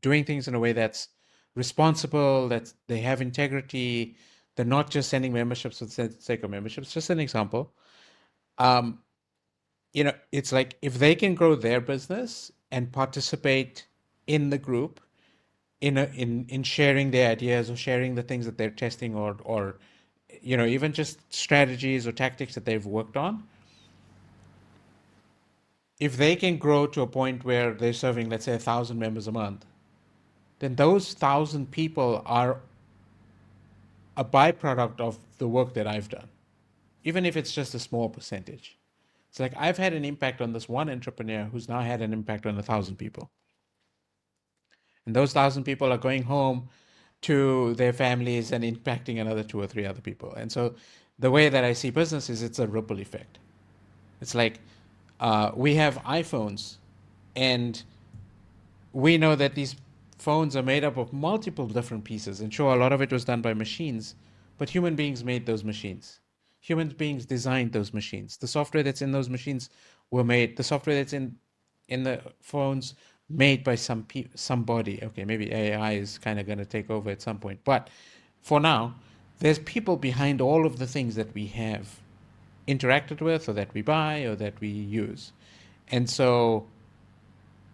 doing things in a way that's responsible, that they have integrity. They're not just sending memberships for the sake of memberships. Just an example. Um, it's like if they can grow their business and participate in the group, in sharing their ideas, or sharing the things that they're testing, or even just strategies or tactics that they've worked on. If they can grow to a point where they're serving, let's say, 1,000 members a month, then those 1,000 people are a byproduct of the work that I've done, even if it's just a small percentage. It's like I've had an impact on this one entrepreneur who's now had an impact on 1,000 people. And those 1,000 people are going home to their families and impacting another two or three other people. And so the way that I see business is it's a ripple effect. It's like we have iPhones, and we know that these phones are made up of multiple different pieces. And sure, a lot of it was done by machines, but human beings made those machines. Human beings designed those machines. The software that's in those machines were made. The software that's in the phones made by somebody. Okay, maybe AI is kind of going to take over at some point, but for now, there's people behind all of the things that we have interacted with, or that we buy, or that we use. And so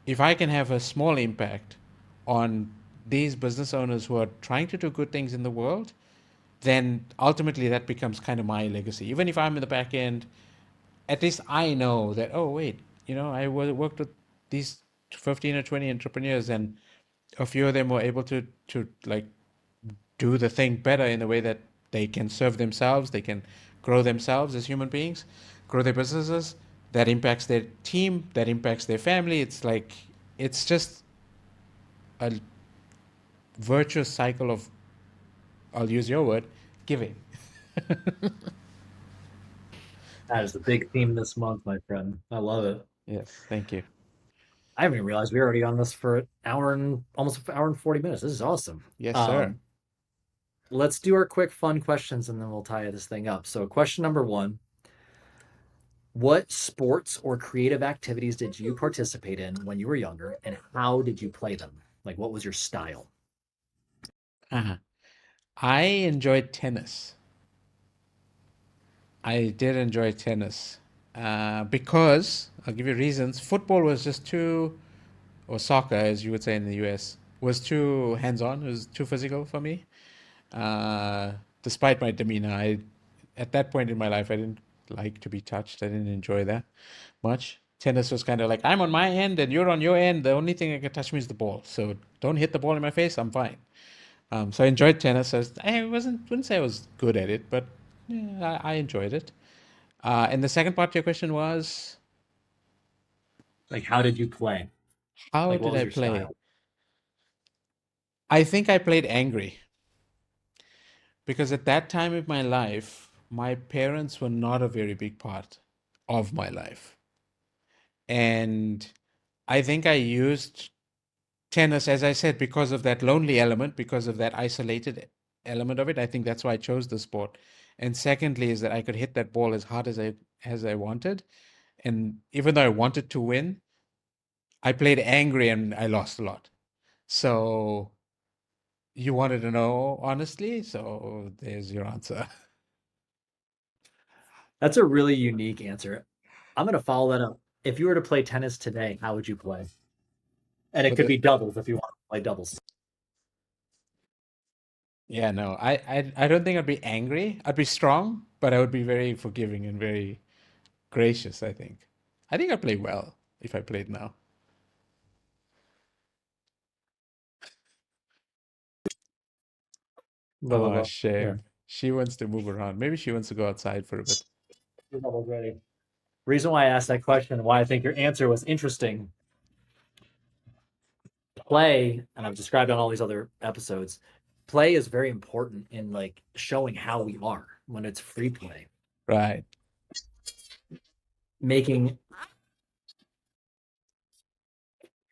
if I can have a small impact on these business owners who are trying to do good things in the world, then ultimately that becomes kind of my legacy. Even if I'm in the back end, at least I know that, oh, wait, I worked with these 15 or 20 entrepreneurs, and a few of them were able to like do the thing better in a way that they can serve themselves, they can grow themselves as human beings, grow their businesses. That impacts their team, that impacts their family. It's like, it's just a virtuous cycle of, I'll use your word, giving. that is the big theme this month, my friend. I love it. Yes, thank you. I haven't even realized we are already on this for an hour and almost an hour and 40 minutes. This is awesome. Yes, sir. Um, let's do our quick fun questions and then we'll tie this thing up. So, question number one: what sports or creative activities did you participate in when you were younger, and how did you play them? Like, what was your style? Uh-huh. I enjoyed tennis. I did enjoy tennis because I'll give you reasons. Football was just too, or soccer, as you would say in the US, was too hands-on. It was too physical for me. Uh, Despite my demeanor, at that point in my life, I didn't like to be touched. I didn't enjoy that much. Tennis was kind of like, I'm on my end and you're on your end. The only thing that can touch me is the ball. So don't hit the ball in my face. I'm fine. So I enjoyed tennis. I wouldn't say I was good at it, but yeah, I enjoyed it. And the second part of your question was, Like, how did you play? how Like, what did was I your play? style? I think I played angry, because at that time in my life, my parents were not a very big part of my life. And I think I used tennis, as I said, because of that lonely element, because of that isolated element of it. I think that's why I chose the sport. And secondly, is that I could hit that ball as hard as I wanted. And even though I wanted to win, I played angry and I lost a lot. So you wanted to know honestly, so there's your answer. That's a really unique answer. I'm going to follow that up. If you were to play tennis today, how would you play? And it For could the be doubles if you want to play doubles. Yeah, no, I don't think I'd be angry. I'd be strong, but I would be very forgiving and very gracious, I think. I think I play well if I played now. Blah, blah, Oh, blah. shame. Here, She wants to move around. Maybe she wants to go outside for a bit. you're almost ready. Reason why I asked that question and why I think your answer was interesting. Play, and I've described on all these other episodes, play is very important in like showing how we are when it's free play. Right. Making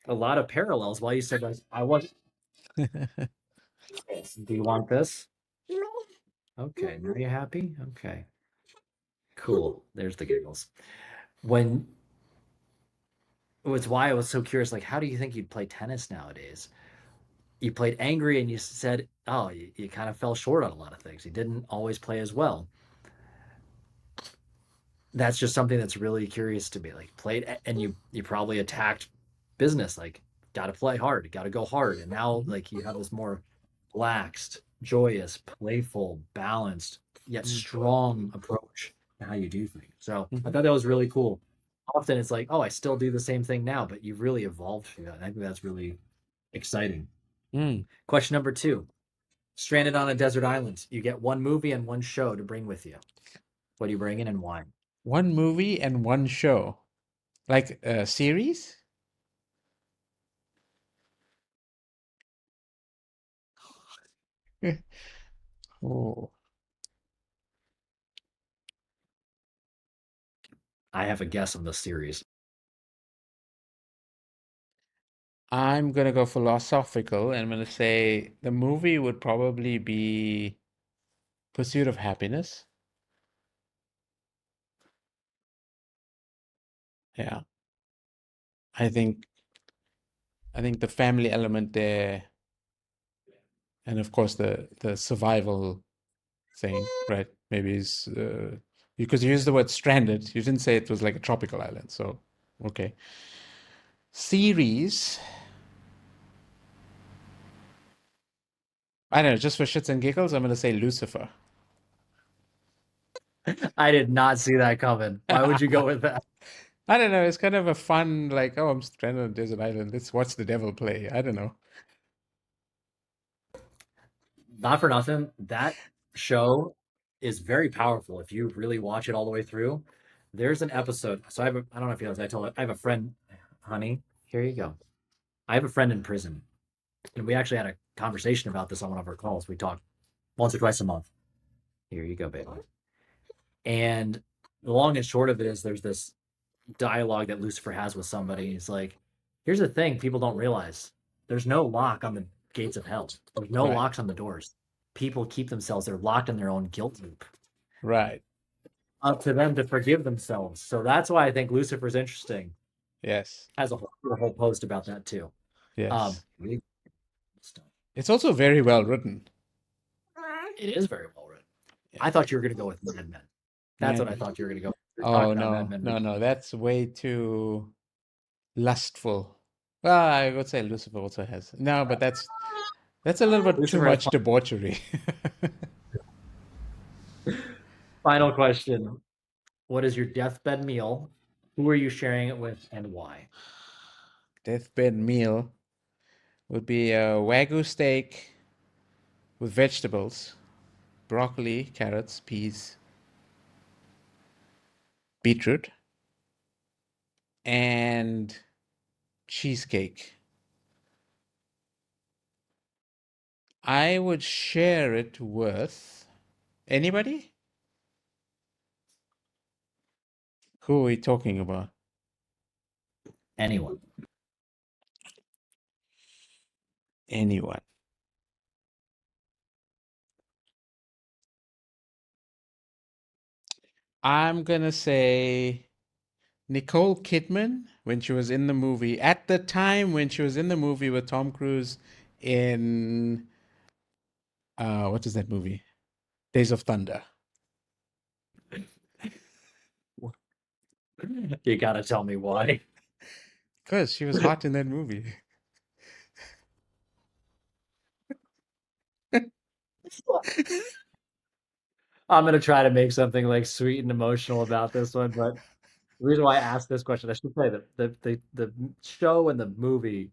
a lot of parallels. Why you said like, I want this. Do you want this? Okay, now you happy? Okay, cool. There's the giggles. When it's why I was so curious, like, how do you think you'd play tennis nowadays? You played angry and you said, oh, you kind of fell short on a lot of things. You didn't always play as well. That's just something that's really curious to me. Like played and you probably attacked business, like got to play hard, got to go hard. And now Mhm. like you have this more relaxed, joyous, playful, balanced, yet Mm. strong approach to how you do things. So I Mhm. thought that was really cool. Often it's like, oh, I still do the same thing now, but you've really evolved through that. And I think that's really exciting. Mm. Question number two. Stranded on a desert island. You get one movie and one show to bring with you. What do you bring in and why? One movie and one show. Like a series? Oh. I have a guess on the series. I'm gonna go philosophical and I'm gonna say the movie would probably be Pursuit of Happiness. Yeah. I think I think the family element there, and of course the survival thing, right? Maybe is because you used the word stranded. You didn't say it was like a tropical island, so okay. Series, I don't know, just for shits and giggles, I'm gonna say Lucifer. I did not see that coming. Why would you go with that? I don't know, it's kind of a fun, like, oh, I'm stranded on a desert island. Let's watch the devil play. I don't know. Not for nothing. That show is very powerful if you really watch it all the way through. There's an episode. So I don't know if you know this. I have a friend, honey. Here you go. I have a friend in prison, and we actually had a conversation about this on one of our calls. We talk once or twice a month. Here you go, baby. And the long and short of it is there's this dialogue that Lucifer has with somebody. He's like, here's the thing people don't realize there's no lock on the gates of hell, there's no Right, locks on the doors. People keep themselves, they're locked in their own guilt loop. right. Up to them to forgive themselves. So that's why I think Lucifer's interesting. Yes, Has a whole post about that too. yes. Really It's also very well written. it is very well written. Yeah. I thought you were going to go with Mad Men. That's what Mad I Men. thought you were going to go. You're talking Oh, about Mad no, Men. no, no. That's way too lustful. Well, I would say Lucifer also has. No, but that's a little bit too Lucifer has much debauchery. final question. What is your deathbed meal? Who are you sharing it with and why? Deathbed meal would be a Wagyu steak with vegetables, broccoli, carrots, peas, beetroot, and cheesecake. I would share it with anybody? Who are we talking about? Anyone. Anyone. I'm gonna say Nicole Kidman when she was in the movie, at the time when she was in the movie with Tom Cruise in what is that movie? Days of Thunder. You gotta tell me why. Because she was hot in that movie. I'm gonna try to make something like sweet and emotional about this one, but the reason why I asked this question, I should say that the show and the movie,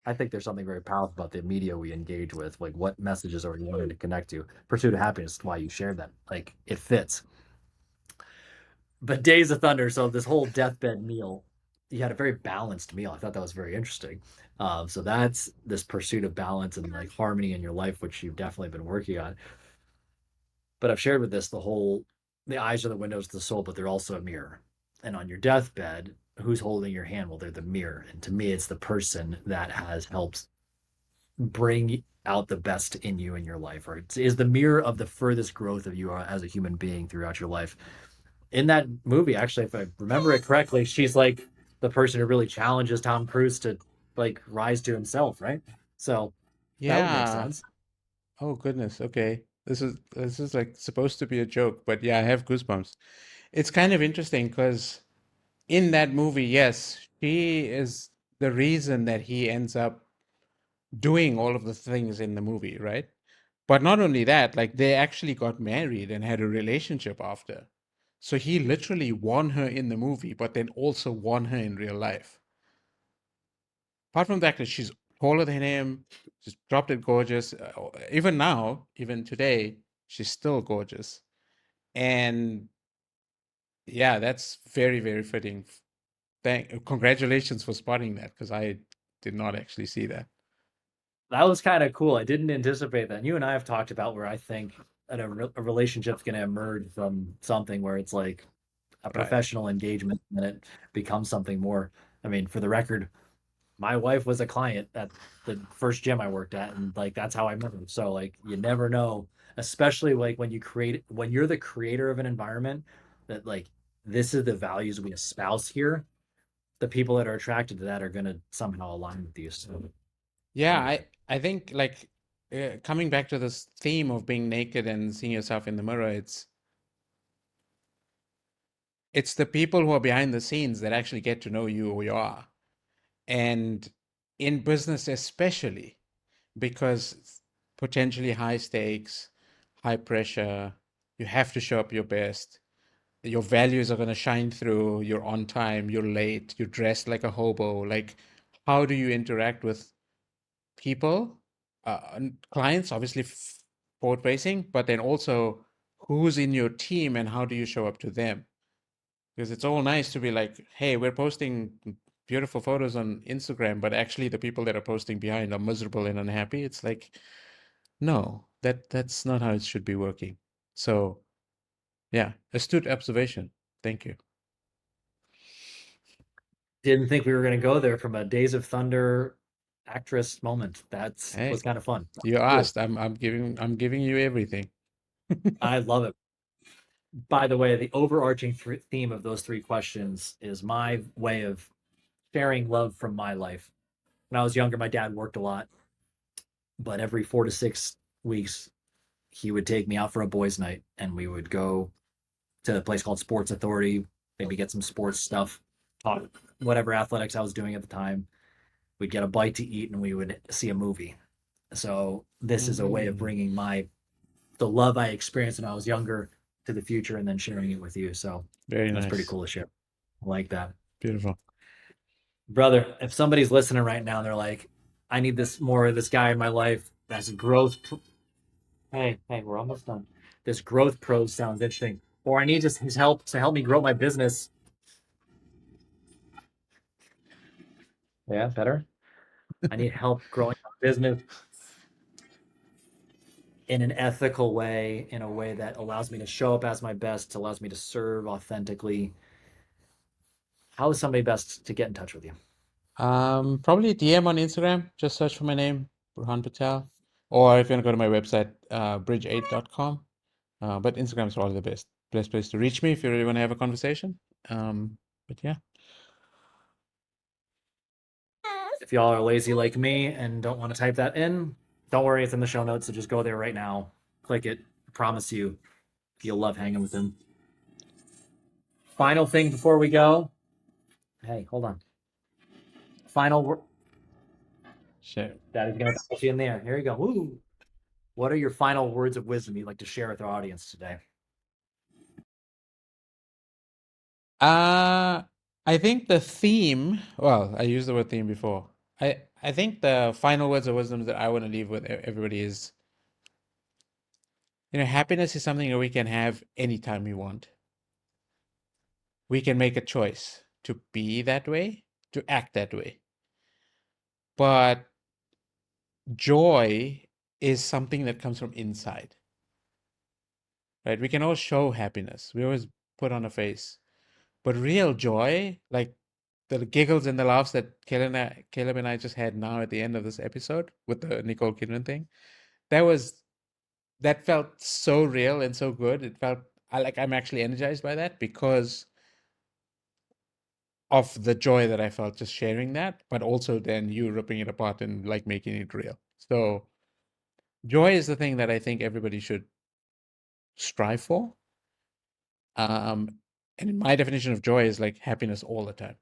I think there's something very powerful about the media we engage with. Like, what messages are we wanting to connect to? Pursuit of happiness is why you share them. Like, it fits. But Days of Thunder, so this whole deathbed meal, you had a very balanced meal. I thought that was very interesting. So that's this pursuit of balance and like harmony in your life, which you've definitely been working on. But I've shared with this the eyes are the windows to the soul, but they're also a mirror. And on your deathbed, who's holding your hand? Well, they're the mirror. And to me, it's the person that has helped bring out the best in you in your life, or is the mirror of the furthest growth of you as a human being throughout your life. In that movie, actually, if I remember it correctly, she's like the person who really challenges Tom Cruise to like rise to himself, right? So that would make Yeah. sense. Oh goodness. Okay. This is like supposed to be a joke, but yeah, I have goosebumps. It's kind of interesting because in that movie, yes, she is the reason that he ends up doing all of the things in the movie, right? But not only that, like they actually got married and had a relationship after. So he literally won her in the movie, but then also won her in real life. Apart from that, 'cause she's taller than him, she's dropped it gorgeous. Even now, even today, she's still gorgeous. And yeah, that's very, very fitting. Congratulations for spotting that because I did not actually see that. That was kind of cool. I didn't anticipate that. And you and I have talked about where I think a relationship's going to emerge from something where it's like a Right. professional engagement and it becomes something more. I mean, for the record, my wife was a client at the first gym I worked at, and like that's how I met her. So like you never know, especially like when you're the creator of an environment that like this is the values we espouse here. The people that are attracted to that are going to somehow align with you. So Yeah, wonderful. I think like coming back to this theme of being naked and seeing yourself in the mirror, it's the people who are behind the scenes that actually get to know you who you are. And in business especially, because it's potentially high stakes, high pressure, you have to show up your best. Your values are going to shine through. You're on time, you're late, you're dressed like a hobo. Like, how do you interact with people, and clients, obviously forward facing, but then also who's in your team and how do you show up to them? Because it's all nice to be like, hey, we're posting beautiful photos on Instagram, but actually the people that are posting behind are miserable and unhappy. It's like, no, that's not how it should be working. So yeah, astute observation. Thank you. Didn't think we were going to go there from a Days of Thunder actress moment. That Hey, was kind of fun. you Cool. asked. I'm giving you everything. I love it. By the way, the overarching theme of those three questions is my way of sharing love from my life. When I was younger, my dad worked a lot, but every 4 to 6 weeks, he would take me out for a boys' night and we would go to a place called Sports Authority, maybe get some sports stuff, talk whatever athletics I was doing at the time. We'd get a bite to eat and we would see a movie. So this is a way of Mm, bringing the love I experienced when I was younger to the future and then sharing it with you. So very that's pretty nice. cool to share. I like that. Beautiful. Brother, if somebody's listening right now and they're like, I need this more of this guy in my life, that's growth. Hey, we're almost done. This growth pros sounds interesting. Or I need just his help to help me grow my business. Yeah, better. I need help growing my business in an ethical way, in a way that allows me to show up as my best, allows me to serve authentically. How is somebody best to get in touch with you? Probably DM on Instagram. Just search for my name, Burhaan Patel. Or if you want to go to my website, bridge8.com. But Instagram is probably the best place to reach me if you really want to have a conversation. But yeah, If y'all are lazy like me and don't want to type that in, don't worry, it's in the show notes. So just go there right now, click it. I promise you, you'll love hanging with him. Final thing before we go. Hey, hold on. Final. sure. Daddy's gonna toss you in there. Here you go. Woo. What are your final words of wisdom you'd like to share with our audience today? Uh, I think the theme, well, I used the word theme before. I think the final words of wisdom that I want to leave with everybody is, happiness is something that we can have anytime we want. We can make a choice to be that way, to act that way. But joy is something that comes from inside, right? We can always show happiness. We always put on a face. But real joy, like the giggles and the laughs that Caleb and I just had now at the end of this episode with the Nicole Kidman thing, that felt so real and so good. It felt I'm actually energized by that because of the joy that I felt just sharing that, but also then you ripping it apart and like making it real. So joy is the thing that I think everybody should strive for. And in my definition of joy is like happiness all the time.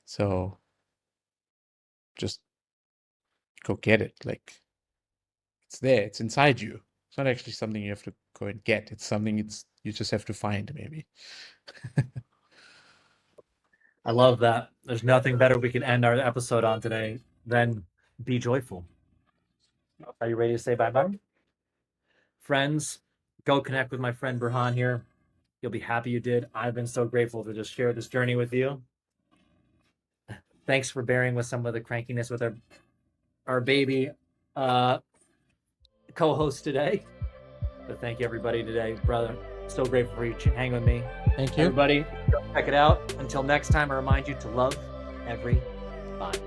So just go get it. Like it's there, it's inside you. It's not actually something you have to go and get. It's something you just have to find, maybe. I love that. There's nothing better we can end our episode on today than be joyful. Are you ready to say bye bye? Friends, go connect with my friend Burhaan here. You'll be happy you did. I've been so grateful to just share this journey with you. Thanks for bearing with some of the crankiness with our baby uh, co-host today. But thank you everybody today, brother. So grateful for you hang with me. Thank you. Everybody, go check it out. Until next time, I remind you to love every body.